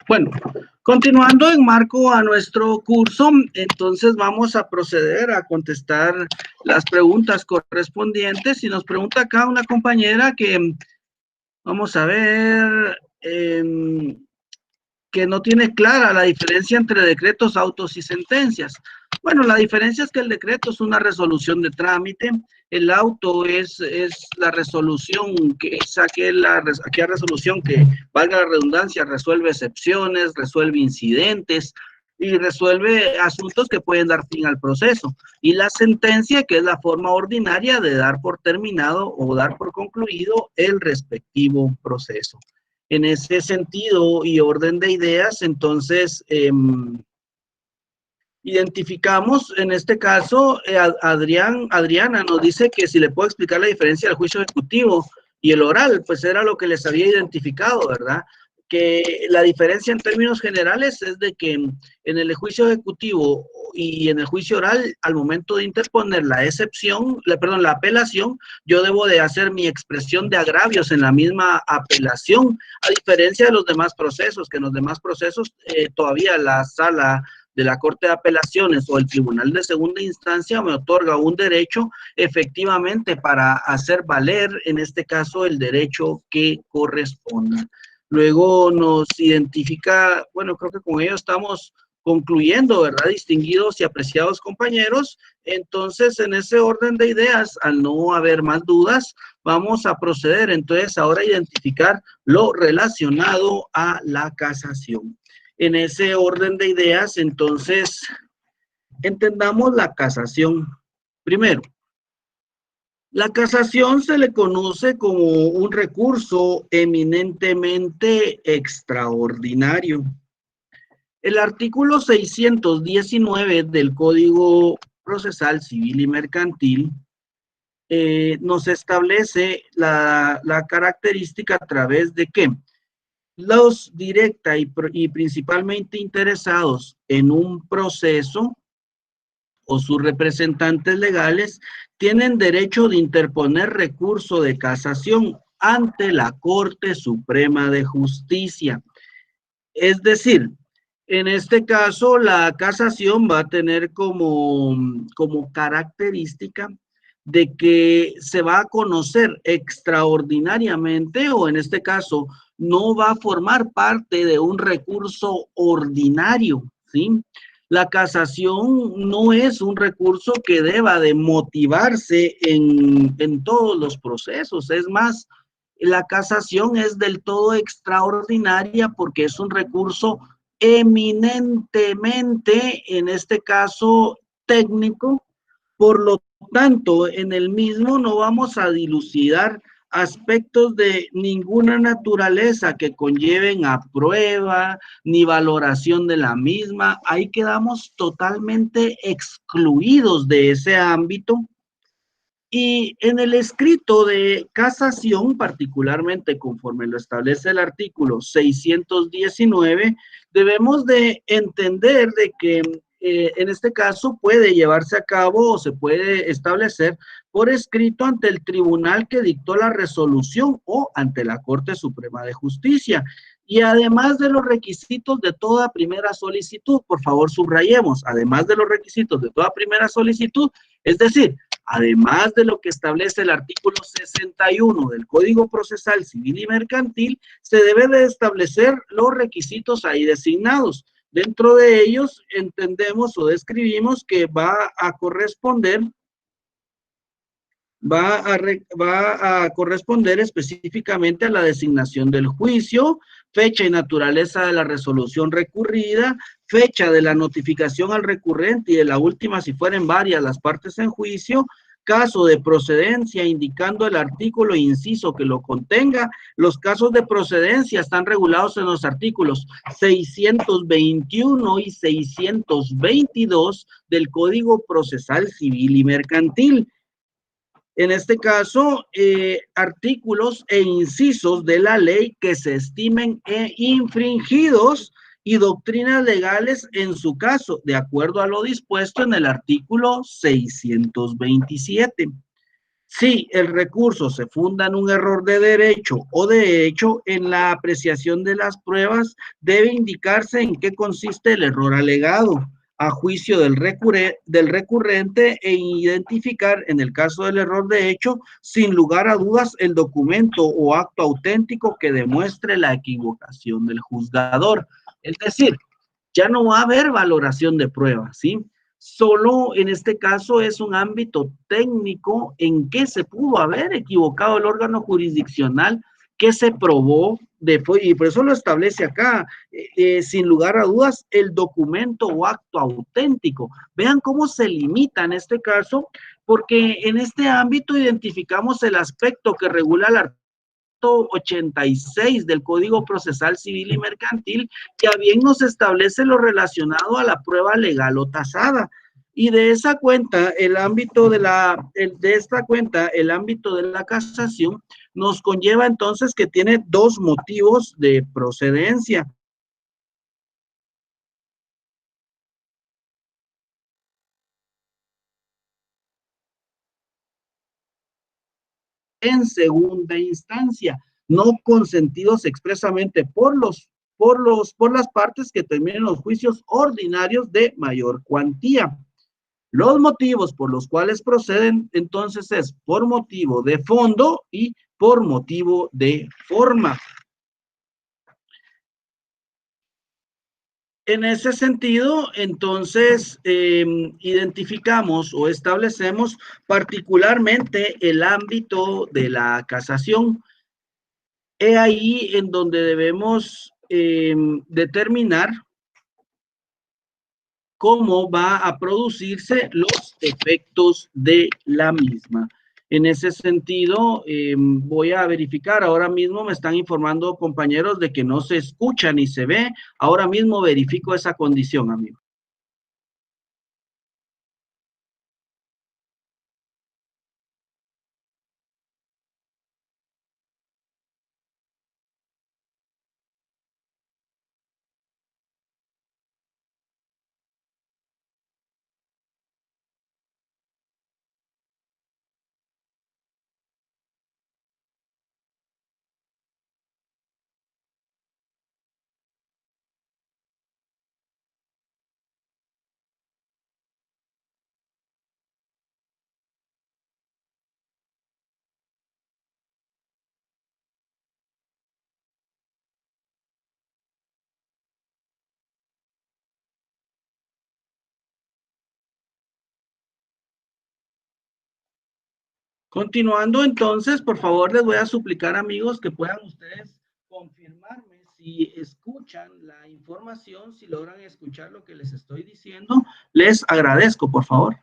Bueno, continuando en marco a nuestro curso, entonces vamos a proceder a contestar las preguntas correspondientes. Y nos pregunta acá una compañera que, vamos a ver, que no tiene clara la diferencia entre decretos, autos y sentencias. Bueno, la diferencia es que el decreto es una resolución de trámite, el auto es la resolución, que es aquella resolución que, valga la redundancia, resuelve excepciones, resuelve incidentes y resuelve asuntos que pueden dar fin al proceso. Y la sentencia, que es la forma ordinaria de dar por terminado o dar por concluido el respectivo proceso. En ese sentido y orden de ideas, entonces, identificamos, en este caso, Adriana nos dice que si le puedo explicar la diferencia del juicio ejecutivo y el oral, pues era lo que les había identificado, ¿verdad? Que la diferencia en términos generales es de que en el juicio ejecutivo y en el juicio oral, al momento de interponer la excepción, la apelación, yo debo de hacer mi expresión de agravios en la misma apelación, a diferencia de los demás procesos, que en los demás procesos todavía la sala de la Corte de Apelaciones o el Tribunal de Segunda Instancia me otorga un derecho efectivamente para hacer valer, en este caso, el derecho que corresponda. Luego nos identifica, bueno, creo que con ello estamos concluyendo, ¿verdad? Distinguidos y apreciados compañeros. Entonces, en ese orden de ideas, al no haber más dudas, vamos a proceder entonces ahora a identificar lo relacionado a la casación. En ese orden de ideas, entonces, entendamos la casación. Primero, la casación se le conoce como un recurso eminentemente extraordinario. El artículo 619 del Código Procesal Civil y Mercantil nos establece la característica a través de que los directa y principalmente interesados en un proceso o sus representantes legales tienen derecho de interponer recurso de casación ante la Corte Suprema de Justicia. Es decir, en este caso, la casación va a tener como característica de que se va a conocer extraordinariamente, o en este caso, no va a formar parte de un recurso ordinario, ¿sí? La casación no es un recurso que deba de motivarse en todos los procesos, es más, la casación es del todo extraordinaria porque es un recurso eminentemente, en este caso, técnico. Por lo tanto, en el mismo no vamos a dilucidar aspectos de ninguna naturaleza que conlleven a prueba ni valoración de la misma. Ahí quedamos totalmente excluidos de ese ámbito. Y en el escrito de casación, particularmente conforme lo establece el artículo 619, debemos de entender de que en este caso puede llevarse a cabo o se puede establecer por escrito ante el tribunal que dictó la resolución o ante la Corte Suprema de Justicia. Y además de los requisitos de toda primera solicitud, por favor subrayemos, además de los requisitos de toda primera solicitud, es decir, además de lo que establece el artículo 61 del Código Procesal Civil y Mercantil, se debe de establecer los requisitos ahí designados. Dentro de ellos entendemos o describimos que va a corresponder específicamente a la designación del juicio, fecha y naturaleza de la resolución recurrida, fecha de la notificación al recurrente y de la última si fueren varias las partes en juicio, caso de procedencia indicando el artículo e inciso que lo contenga. Los casos de procedencia están regulados en los artículos 621 y 622 del Código Procesal Civil y Mercantil. En este caso, artículos e incisos de la ley que se estimen infringidos y doctrinas legales en su caso, de acuerdo a lo dispuesto en el artículo 627. Si el recurso se funda en un error de derecho o de hecho, en la apreciación de las pruebas debe indicarse en qué consiste el error alegado a juicio del recurrente e identificar, en el caso del error de hecho, sin lugar a dudas, el documento o acto auténtico que demuestre la equivocación del juzgador. Es decir, ya no va a haber valoración de pruebas, ¿sí? Solo en este caso es un ámbito técnico en que se pudo haber equivocado el órgano jurisdiccional que se probó y por eso lo establece acá, sin lugar a dudas, el documento o acto auténtico. Vean cómo se limita en este caso, porque en este ámbito identificamos el aspecto que regula el artículo 86 del Código Procesal Civil y Mercantil, que a bien nos establece lo relacionado a la prueba legal o tasada. Y de esa cuenta, el ámbito el ámbito de la casación nos conlleva entonces que tiene dos motivos de procedencia. En segunda instancia, no consentidos expresamente por las partes que terminen los juicios ordinarios de mayor cuantía. Los motivos por los cuales proceden, entonces, es por motivo de fondo y por motivo de forma. En ese sentido, entonces, identificamos o establecemos particularmente el ámbito de la casación. He ahí en donde debemos determinar cómo va a producirse los efectos de la misma. En ese sentido, voy a verificar, ahora mismo me están informando compañeros de que no se escucha ni se ve, ahora mismo verifico esa condición, amigo. Continuando entonces, por favor, les voy a suplicar, amigos, que puedan ustedes confirmarme si escuchan la información, si logran escuchar lo que les estoy diciendo. Les agradezco, por favor.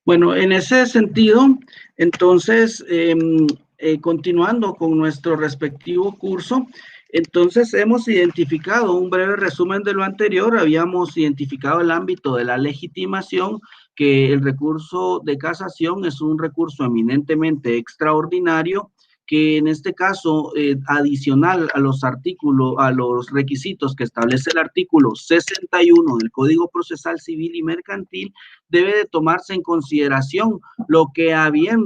Bueno, en ese sentido, entonces, continuando con nuestro respectivo curso, entonces hemos identificado un breve resumen de lo anterior, habíamos identificado el ámbito de la legitimación, que el recurso de casación es un recurso eminentemente extraordinario que en este caso, adicional a los artículos, a los requisitos que establece el artículo 61 del Código Procesal Civil y Mercantil, debe de tomarse en consideración lo que a bien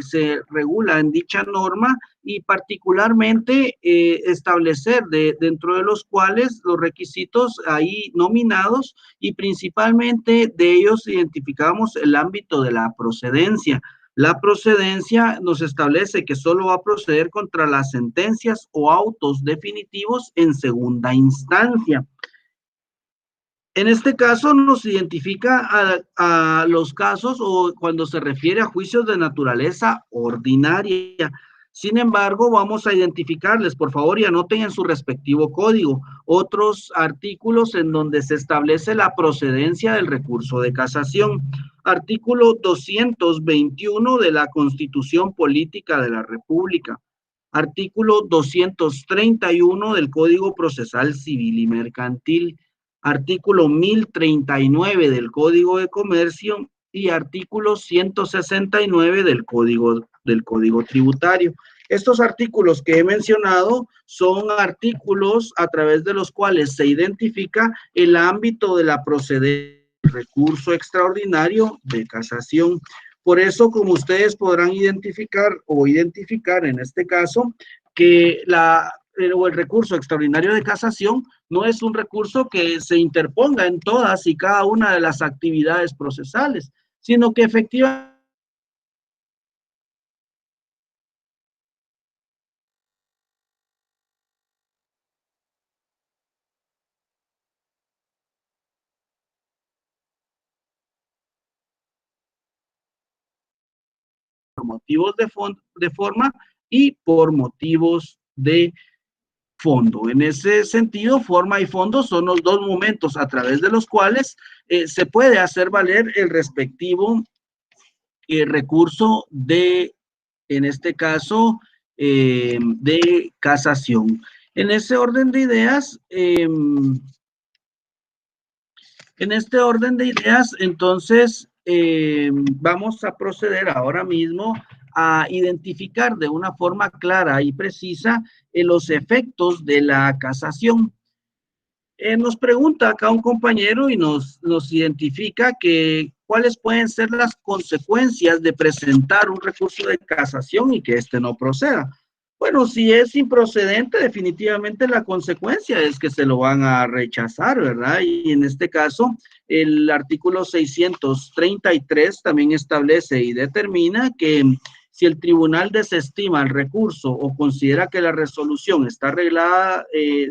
se regula en dicha norma y particularmente establecer dentro de los cuales los requisitos ahí nominados y principalmente de ellos identificamos el ámbito de la procedencia. La procedencia nos establece que solo va a proceder contra las sentencias o autos definitivos en segunda instancia. En este caso nos identifica a los casos o cuando se refiere a juicios de naturaleza ordinaria. Sin embargo, vamos a identificarles, por favor, y anoten en su respectivo código, otros artículos en donde se establece la procedencia del recurso de casación. Artículo 221 de la Constitución Política de la República. Artículo 231 del Código Procesal Civil y Mercantil, artículo 1039 del Código de Comercio y artículo 169 del Código Tributario. Estos artículos que he mencionado son artículos a través de los cuales se identifica el ámbito de la procedencia del recurso extraordinario de casación. Por eso, como ustedes podrán identificar en este caso, que el recurso extraordinario de casación no es un recurso que se interponga en todas y cada una de las actividades procesales, sino que efectivamente por motivos de forma y por motivos de fondo. En ese sentido, forma y fondo son los dos momentos a través de los cuales se puede hacer valer el respectivo recurso de, en este caso, de casación. En ese orden de ideas, entonces, vamos a proceder ahora mismo a identificar de una forma clara y precisa los efectos de la casación. Nos pregunta acá un compañero y nos identifica que cuáles pueden ser las consecuencias de presentar un recurso de casación y que éste no proceda. Bueno, si es improcedente, definitivamente la consecuencia es que se lo van a rechazar, ¿verdad? Y en este caso, el artículo 633 también establece y determina que si el tribunal desestima el recurso o considera que la resolución está arreglada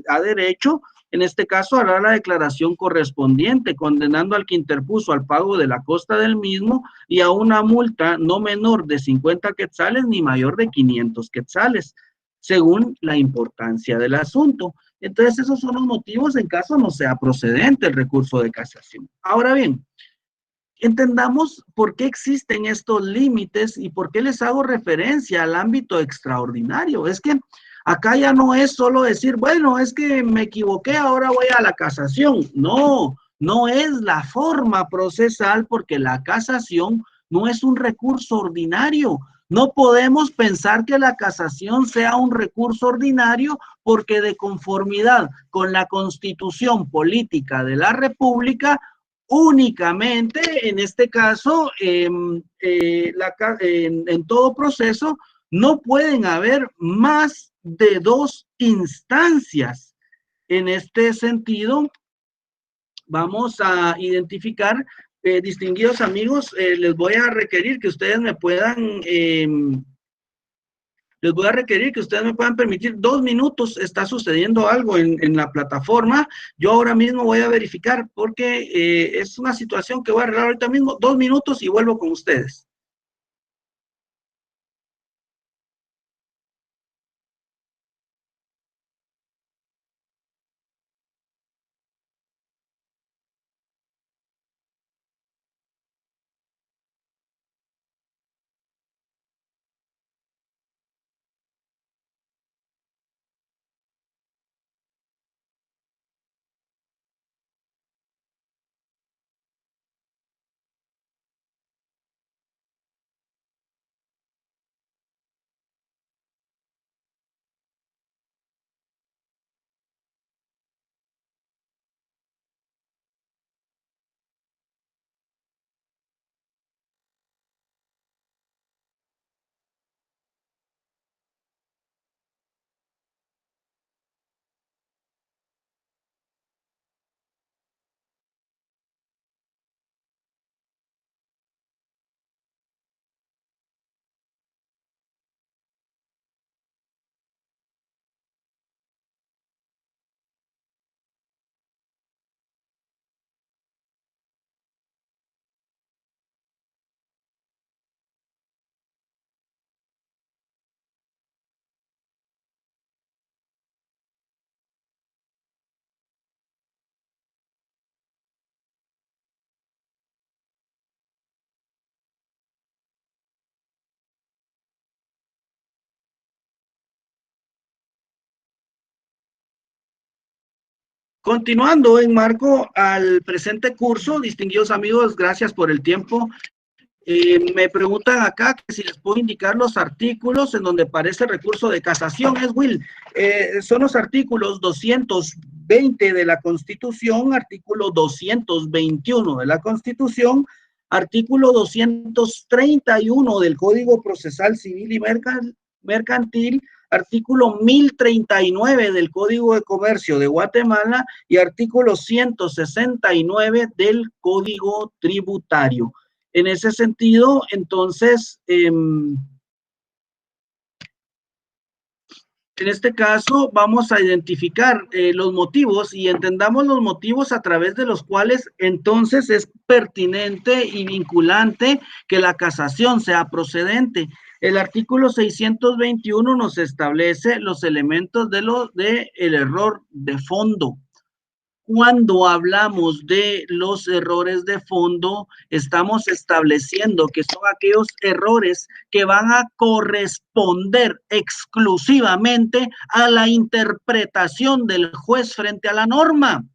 a derecho, en este caso hará la declaración correspondiente, condenando al que interpuso al pago de la costa del mismo y a una multa no menor de 50 quetzales ni mayor de 500 quetzales, según la importancia del asunto. Entonces, esos son los motivos en caso no sea procedente el recurso de casación. Ahora bien, entendamos por qué existen estos límites y por qué les hago referencia al ámbito extraordinario. Es que acá ya no es solo decir, bueno, es que me equivoqué, ahora voy a la casación. No, no es la forma procesal porque la casación no es un recurso ordinario. No podemos pensar que la casación sea un recurso ordinario porque de conformidad con la Constitución Política de la República, únicamente, en este caso, en todo proceso, no pueden haber más de dos instancias. En este sentido, vamos a identificar, distinguidos amigos, les voy a requerir que ustedes me puedan les voy a requerir que ustedes me puedan permitir 2 minutos. Está sucediendo algo en la plataforma. Yo ahora mismo voy a verificar porque es una situación que voy a arreglar ahorita mismo. 2 minutos y vuelvo con ustedes. Continuando en marco al presente curso, distinguidos amigos, gracias por el tiempo. Me preguntan acá que si les puedo indicar los artículos en donde aparece el recurso de casación. Es Will, son los artículos 220 de la Constitución, artículo 221 de la Constitución, artículo 231 del Código Procesal Civil y Mercantil, artículo 1039 del Código de Comercio de Guatemala y artículo 169 del Código Tributario. En ese sentido, entonces, en este caso vamos a identificar los motivos y entendamos los motivos a través de los cuales entonces es pertinente y vinculante que la casación sea procedente. El artículo 621 nos establece los elementos de el error de fondo. Cuando hablamos de los errores de fondo, estamos estableciendo que son aquellos errores que van a corresponder exclusivamente a la interpretación del juez frente a la norma.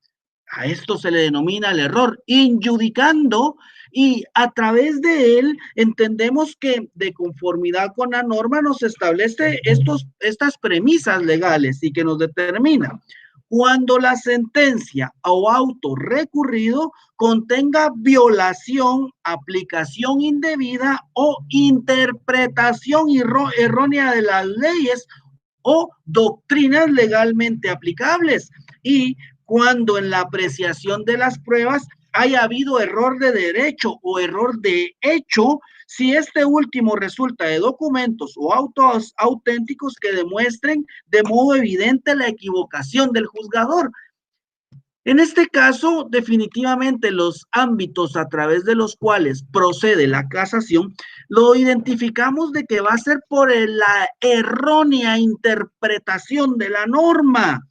A esto se le denomina el error injudicando, y a través de él entendemos que de conformidad con la norma nos establece estas premisas legales y que nos determina cuando la sentencia o auto recurrido contenga violación, aplicación indebida o interpretación errónea de las leyes o doctrinas legalmente aplicables, y cuando en la apreciación de las pruebas haya habido error de derecho o error de hecho, si este último resulta de documentos o autos auténticos que demuestren de modo evidente la equivocación del juzgador. En este caso, definitivamente los ámbitos a través de los cuales procede la casación, lo identificamos de que va a ser por la errónea interpretación de la norma,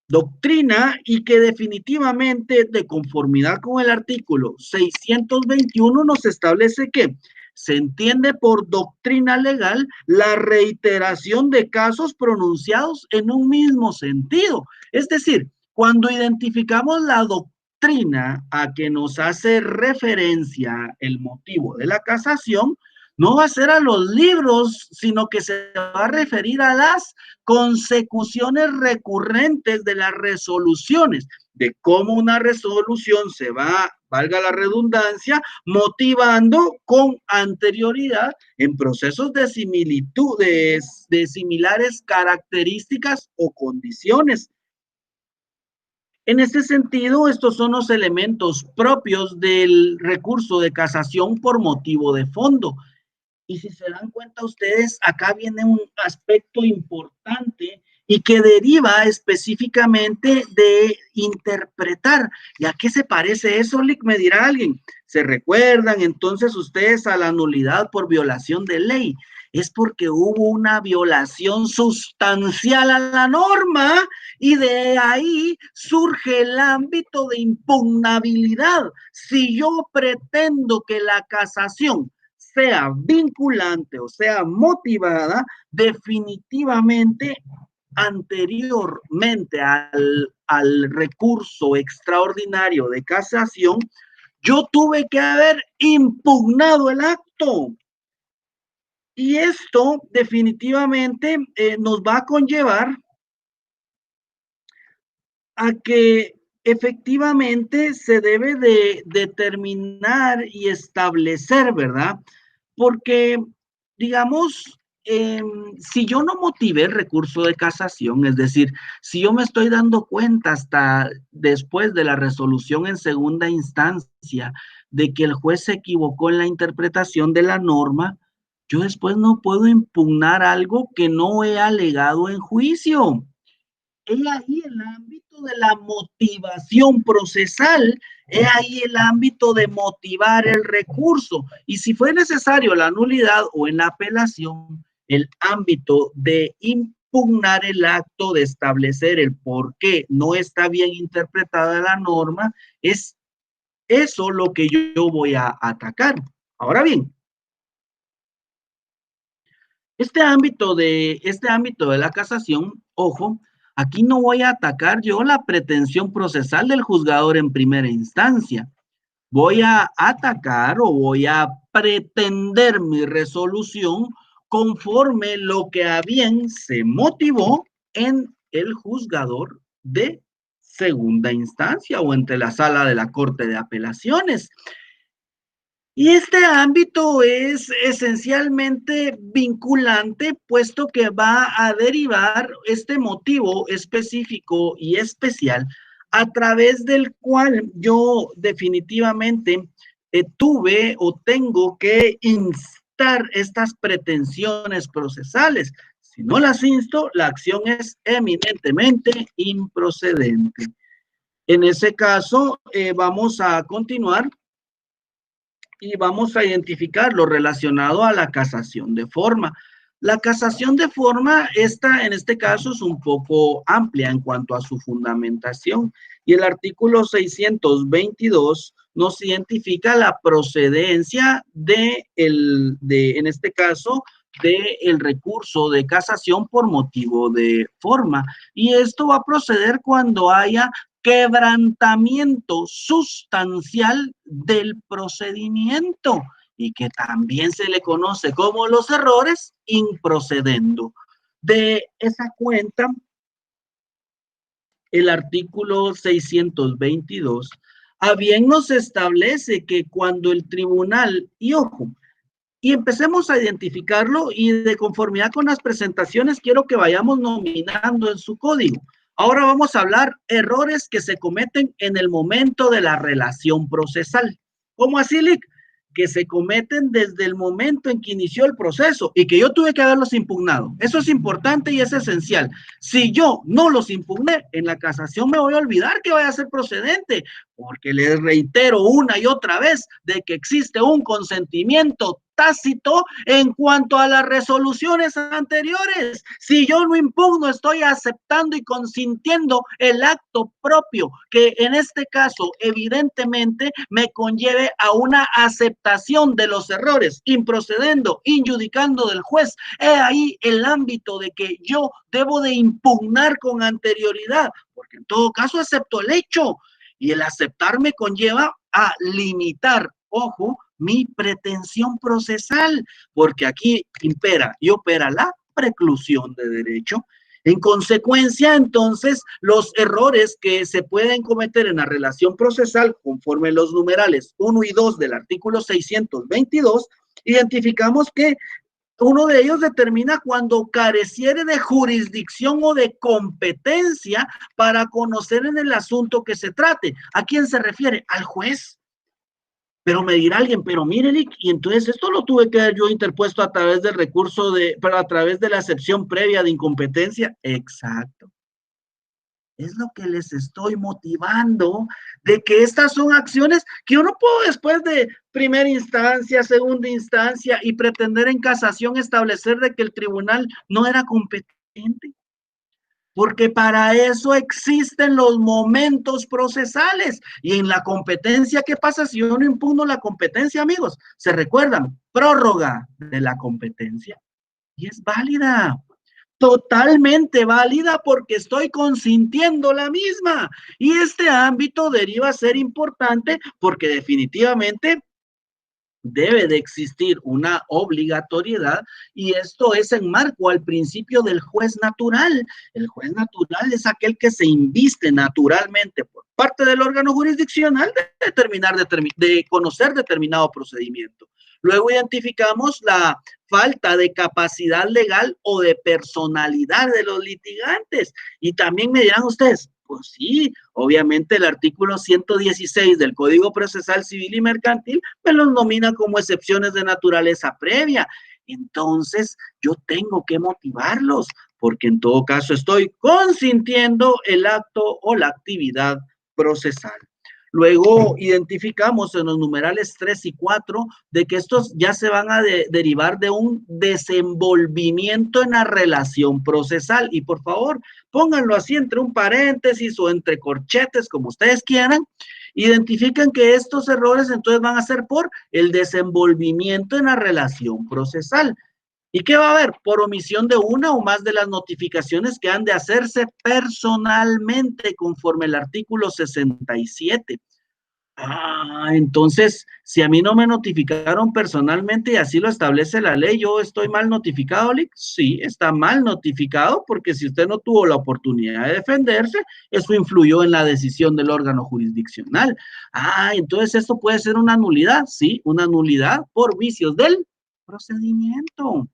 doctrina, y que definitivamente, de conformidad con el artículo 621, nos establece que se entiende por doctrina legal la reiteración de casos pronunciados en un mismo sentido. Es decir, cuando identificamos la doctrina a que nos hace referencia el motivo de la casación, no va a ser a los libros, sino que se va a referir a las consecuciones recurrentes de las resoluciones, de cómo una resolución se va, valga la redundancia, motivando con anterioridad en procesos de similitudes, de similares características o condiciones. En este sentido, estos son los elementos propios del recurso de casación por motivo de fondo. Y si se dan cuenta ustedes, acá viene un aspecto importante y que deriva específicamente de interpretar. ¿Y a qué se parece eso, Lick? Me dirá alguien. ¿Se recuerdan entonces ustedes a la nulidad por violación de ley? Es porque hubo una violación sustancial a la norma y de ahí surge el ámbito de impugnabilidad. Si yo pretendo que la casación sea vinculante o sea motivada, definitivamente anteriormente al recurso extraordinario de casación, yo tuve que haber impugnado el acto. Y esto definitivamente nos va a conllevar a que efectivamente se debe de determinar y establecer, ¿verdad? Porque, digamos, si yo no motivé el recurso de casación, es decir, si yo me estoy dando cuenta hasta después de la resolución en segunda instancia de que el juez se equivocó en la interpretación de la norma, yo después no puedo impugnar algo que no he alegado en juicio. Es ahí el ámbito de la motivación procesal, es ahí el ámbito de motivar el recurso. Y si fue necesario la nulidad o en la apelación, el ámbito de impugnar el acto, de establecer el por qué no está bien interpretada la norma, es eso lo que yo voy a atacar. Ahora bien, este ámbito de la casación, ojo, Aquí no voy a atacar yo la pretensión procesal del juzgador en primera instancia. Voy a atacar o voy a pretender mi resolución conforme lo que a bien se motivó en el juzgador de segunda instancia o entre la sala de la Corte de Apelaciones. Y este ámbito es esencialmente vinculante, puesto que va a derivar este motivo específico y especial a través del cual yo definitivamente tuve o tengo que instar estas pretensiones procesales. Si no las insto, la acción es eminentemente improcedente. En ese caso, vamos a continuar y vamos a identificar lo relacionado a la casación de forma. La casación de forma, esta en este caso es un poco amplia en cuanto a su fundamentación y el artículo 622 nos identifica la procedencia en este caso, del recurso de casación por motivo de forma. Y esto va a proceder cuando haya quebrantamiento sustancial del procedimiento y que también se le conoce como los errores improcedendo. De esa cuenta, el artículo 622 a bien nos establece que cuando el tribunal, y ojo, y empecemos a identificarlo y de conformidad con las presentaciones quiero que vayamos nominando en su código. Ahora vamos a hablar errores que se cometen en el momento de la relación procesal. ¿Cómo así, Lick? Que se cometen desde el momento en que inició el proceso y que yo tuve que haberlos impugnado. Eso es importante y es esencial. Si yo no los impugné, en la casación me voy a olvidar que vaya a ser procedente, porque les reitero una y otra vez de que existe un consentimiento tácito en cuanto a las resoluciones anteriores. Si yo no impugno, estoy aceptando y consintiendo el acto propio, que en este caso evidentemente me conlleve a una aceptación de los errores, improcedendo, injudicando del juez. He ahí el ámbito de que yo debo de impugnar con anterioridad, porque en todo caso acepto el hecho y el aceptar me conlleva a limitar, ojo, mi pretensión procesal, porque aquí impera y opera la preclusión de derecho. En consecuencia, entonces, los errores que se pueden cometer en la relación procesal, conforme los numerales 1 y 2 del artículo 622, identificamos que uno de ellos determina cuando careciere de jurisdicción o de competencia para conocer en el asunto que se trate. ¿A quién se refiere? Al juez. Pero me dirá alguien, pero mire, Lick, y entonces esto lo tuve que haber yo interpuesto a través del recurso pero a través de la excepción previa de incompetencia. Exacto. Es lo que les estoy motivando, de que estas son acciones que yo no puedo después de primera instancia, segunda instancia y pretender en casación establecer de que el tribunal no era competente. Porque para eso existen los momentos procesales. Y en la competencia, ¿qué pasa si yo no impugno la competencia, amigos? ¿Se recuerdan? Prórroga de la competencia. Y es válida, totalmente válida porque estoy consintiendo la misma. Y este ámbito deriva a ser importante porque definitivamente debe de existir una obligatoriedad y esto es en marco al principio del juez natural. El juez natural es aquel que se inviste naturalmente por parte del órgano jurisdiccional de conocer determinado procedimiento. Luego identificamos la falta de capacidad legal o de personalidad de los litigantes. Y también me dirán ustedes, pues sí, obviamente el artículo 116 del Código Procesal Civil y Mercantil me los nomina como excepciones de naturaleza previa. Entonces, yo tengo que motivarlos, porque en todo caso estoy consintiendo el acto o la actividad procesal. Luego identificamos en los numerales 3 y 4 de que estos ya se van a derivar de un desenvolvimiento en la relación procesal. Y por favor, pónganlo así entre un paréntesis o entre corchetes, como ustedes quieran. Identifican que estos errores entonces van a ser por el desenvolvimiento en la relación procesal. ¿Y qué va a haber? Por omisión de una o más de las notificaciones que han de hacerse personalmente conforme el artículo 67. Entonces, si a mí no me notificaron personalmente y así lo establece la ley, ¿yo estoy mal notificado, Lick? Sí, está mal notificado porque si usted no tuvo la oportunidad de defenderse, eso influyó en la decisión del órgano jurisdiccional. Entonces esto puede ser una nulidad, sí, una nulidad por vicios del procedimiento.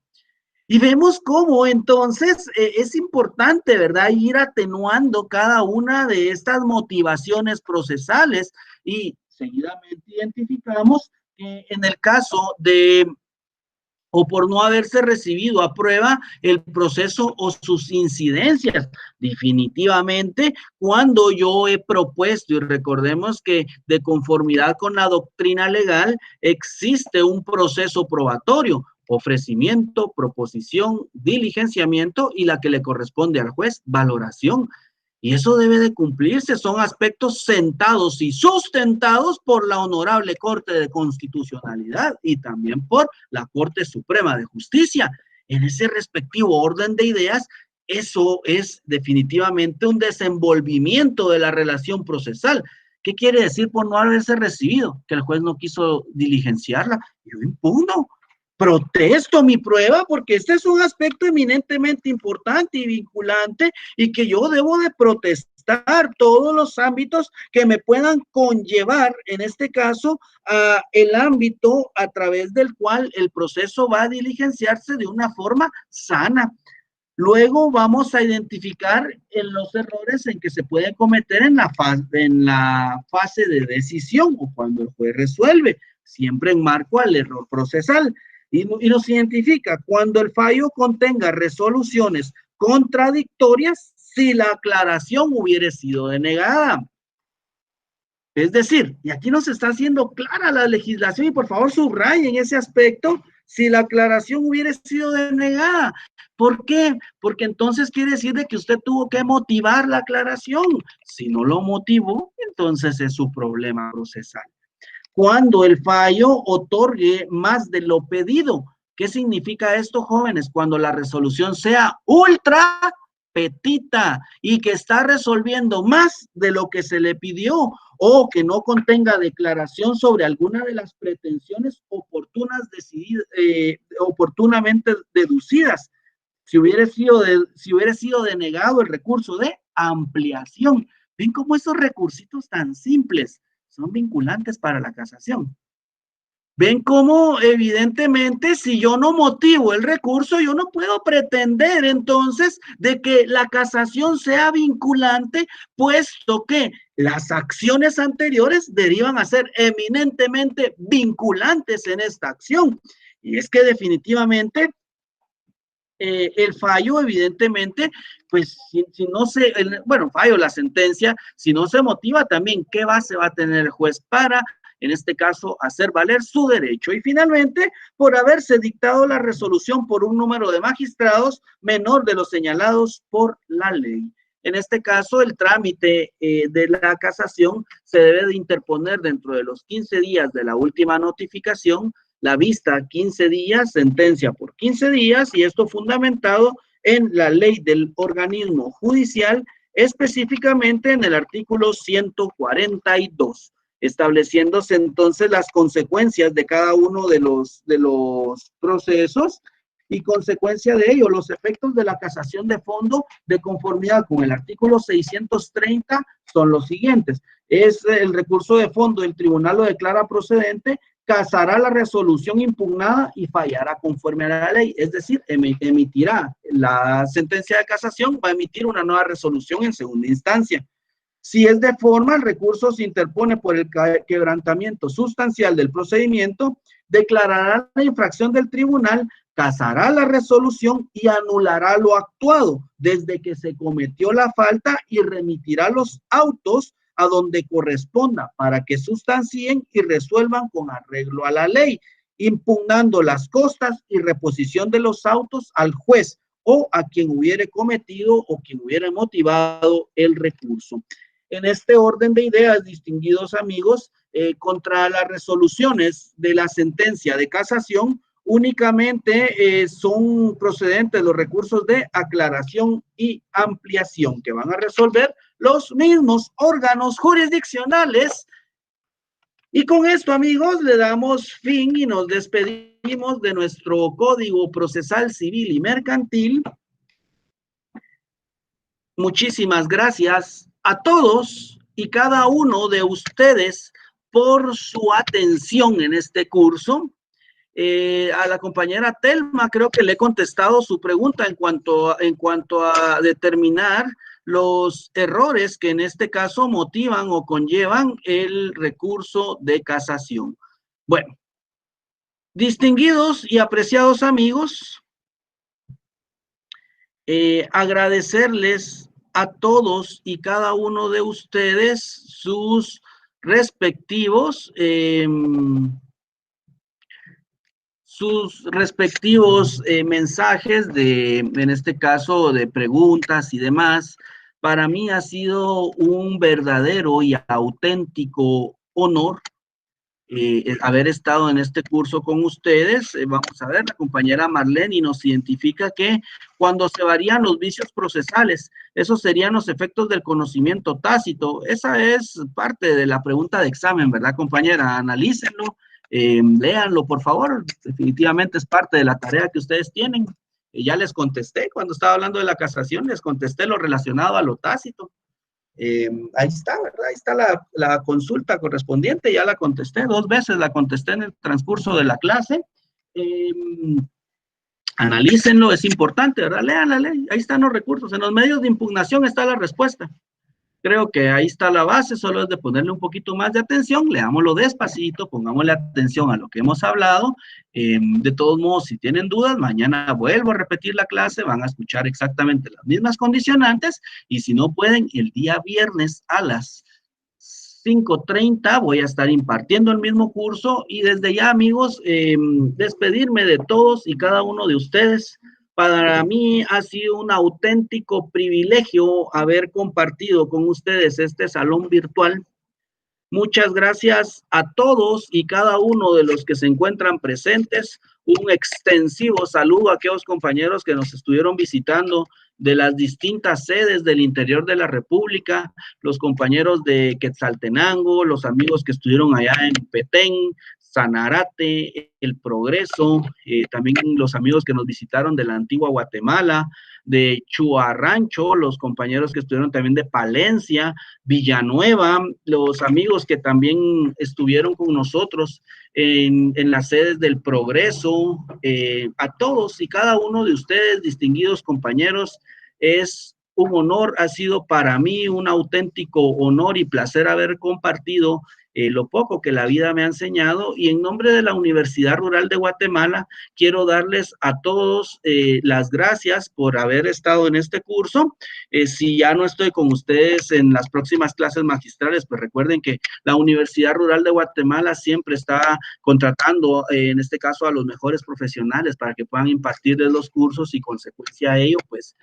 Y vemos cómo entonces es importante, ¿verdad?, ir atenuando cada una de estas motivaciones procesales y seguidamente identificamos que en el caso de o por no haberse recibido a prueba el proceso o sus incidencias. Definitivamente, cuando yo he propuesto, y recordemos que de conformidad con la doctrina legal, existe un proceso probatorio, ofrecimiento, proposición, diligenciamiento y la que le corresponde al juez, valoración. Y eso debe de cumplirse, son aspectos sentados y sustentados por la Honorable Corte de Constitucionalidad y también por la Corte Suprema de Justicia. En ese respectivo orden de ideas, eso es definitivamente un desenvolvimiento de la relación procesal. ¿Qué quiere decir por no haberse recibido? Que el juez no quiso diligenciarla. Yo impugno, protesto mi prueba porque este es un aspecto eminentemente importante y vinculante y que yo debo de protestar todos los ámbitos que me puedan conllevar, en este caso, a el ámbito a través del cual el proceso va a diligenciarse de una forma sana. Luego vamos a identificar en los errores en que se puede cometer en la fase de decisión o cuando el juez resuelve, siempre en marco al error procesal. Y nos identifica cuando el fallo contenga resoluciones contradictorias si la aclaración hubiera sido denegada. Es decir, y aquí nos está haciendo clara la legislación y por favor subrayen ese aspecto, si la aclaración hubiera sido denegada. ¿Por qué? Porque entonces quiere decir de que usted tuvo que motivar la aclaración. Si no lo motivó, entonces es su problema procesal. Cuando el fallo otorgue más de lo pedido. ¿Qué significa esto, jóvenes? Cuando la resolución sea ultra petita y que está resolviendo más de lo que se le pidió o que no contenga declaración sobre alguna de las pretensiones oportunamente deducidas. Si hubiera sido denegado el recurso de ampliación. ¿Ven cómo esos recursitos tan simples son vinculantes para la casación? Ven cómo evidentemente si yo no motivo el recurso, yo no puedo pretender entonces de que la casación sea vinculante, puesto que las acciones anteriores derivan a ser eminentemente vinculantes en esta acción. Y es que definitivamente el fallo, evidentemente, pues si no se, fallo, la sentencia, si no se motiva también, ¿qué base va a tener el juez para, en este caso, hacer valer su derecho? Y finalmente, por haberse dictado la resolución por un número de magistrados menor de los señalados por la ley. En este caso, el trámite de la casación se debe de interponer dentro de los 15 días de la última notificación, la vista 15 días, sentencia por 15 días, y esto fundamentado en la ley del organismo judicial, específicamente en el artículo 142, estableciéndose entonces las consecuencias de cada uno de los procesos y consecuencia de ello, los efectos de la casación de fondo de conformidad con el artículo 630 son los siguientes. Es el recurso de fondo, el tribunal lo declara procedente, casará la resolución impugnada y fallará conforme a la ley, es decir, emitirá la sentencia de casación, va a emitir una nueva resolución en segunda instancia. Si es de forma, el recurso se interpone por el quebrantamiento sustancial del procedimiento, declarará la infracción del tribunal, casará la resolución y anulará lo actuado desde que se cometió la falta y remitirá los autos a donde corresponda para que sustancien y resuelvan con arreglo a la ley, impugnando las costas y reposición de los autos al juez o a quien hubiere cometido o quien hubiera motivado el recurso. En este orden de ideas, distinguidos amigos, contra las resoluciones de la sentencia de casación, Únicamente son procedentes los recursos de aclaración y ampliación que van a resolver los mismos órganos jurisdiccionales. Y con esto, amigos, le damos fin y nos despedimos de nuestro Código Procesal Civil y Mercantil. Muchísimas gracias a todos y cada uno de ustedes por su atención en este curso. A la compañera Telma creo que le he contestado su pregunta en cuanto a determinar los errores que en este caso motivan o conllevan el recurso de casación. Bueno, distinguidos y apreciados amigos, agradecerles a todos y cada uno de ustedes sus respectivos mensajes en este caso, de preguntas y demás. Para mí ha sido un verdadero y auténtico honor haber estado en este curso con ustedes. Vamos a ver, la compañera Marlene nos identifica que cuando se varían los vicios procesales, esos serían los efectos del conocimiento tácito. Esa es parte de la pregunta de examen, ¿verdad, compañera? Analícenlo. Léanlo, por favor. Definitivamente es parte de la tarea que ustedes tienen. Ya les contesté cuando estaba hablando de la casación, les contesté lo relacionado a lo tácito. Ahí está, ¿verdad? Ahí está la consulta correspondiente, ya la contesté 2 veces, la contesté en el transcurso de la clase. Analícenlo, es importante, ¿verdad? Lean la ley, ahí están los recursos, en los medios de impugnación está la respuesta. Creo que ahí está la base, solo es de ponerle un poquito más de atención, leámoslo despacito, pongámosle atención a lo que hemos hablado. De todos modos, si tienen dudas, mañana vuelvo a repetir la clase, van a escuchar exactamente las mismas condicionantes, y si no pueden, el día viernes a las 5:30 voy a estar impartiendo el mismo curso, y desde ya, amigos, despedirme de todos y cada uno de ustedes. Para mí ha sido un auténtico privilegio haber compartido con ustedes este salón virtual. Muchas gracias a todos y cada uno de los que se encuentran presentes. Un extensivo saludo a aquellos compañeros que nos estuvieron visitando de las distintas sedes del interior de la República, los compañeros de Quetzaltenango, los amigos que estuvieron allá en Petén, Sanarate, El Progreso, también los amigos que nos visitaron de la antigua Guatemala, de Chuarrancho, los compañeros que estuvieron también de Palencia, Villanueva, los amigos que también estuvieron con nosotros en las sedes del Progreso. A todos y cada uno de ustedes, distinguidos compañeros, es un honor, ha sido para mí un auténtico honor y placer haber compartido lo poco que la vida me ha enseñado, y en nombre de la Universidad Rural de Guatemala quiero darles a todos las gracias por haber estado en este curso. Si ya no estoy con ustedes en las próximas clases magistrales, pues recuerden que la Universidad Rural de Guatemala siempre está contratando, en este caso, a los mejores profesionales para que puedan impartirles los cursos, y consecuencia de ello, pues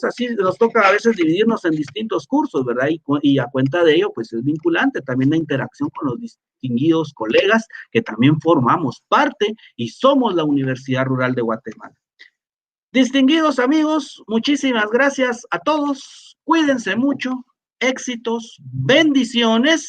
así nos toca a veces dividirnos en distintos cursos, ¿verdad? Y a cuenta de ello, pues es vinculante también la interacción con los distinguidos colegas que también formamos parte y somos la Universidad Rural de Guatemala. Distinguidos amigos, muchísimas gracias a todos. Cuídense mucho. Éxitos, bendiciones.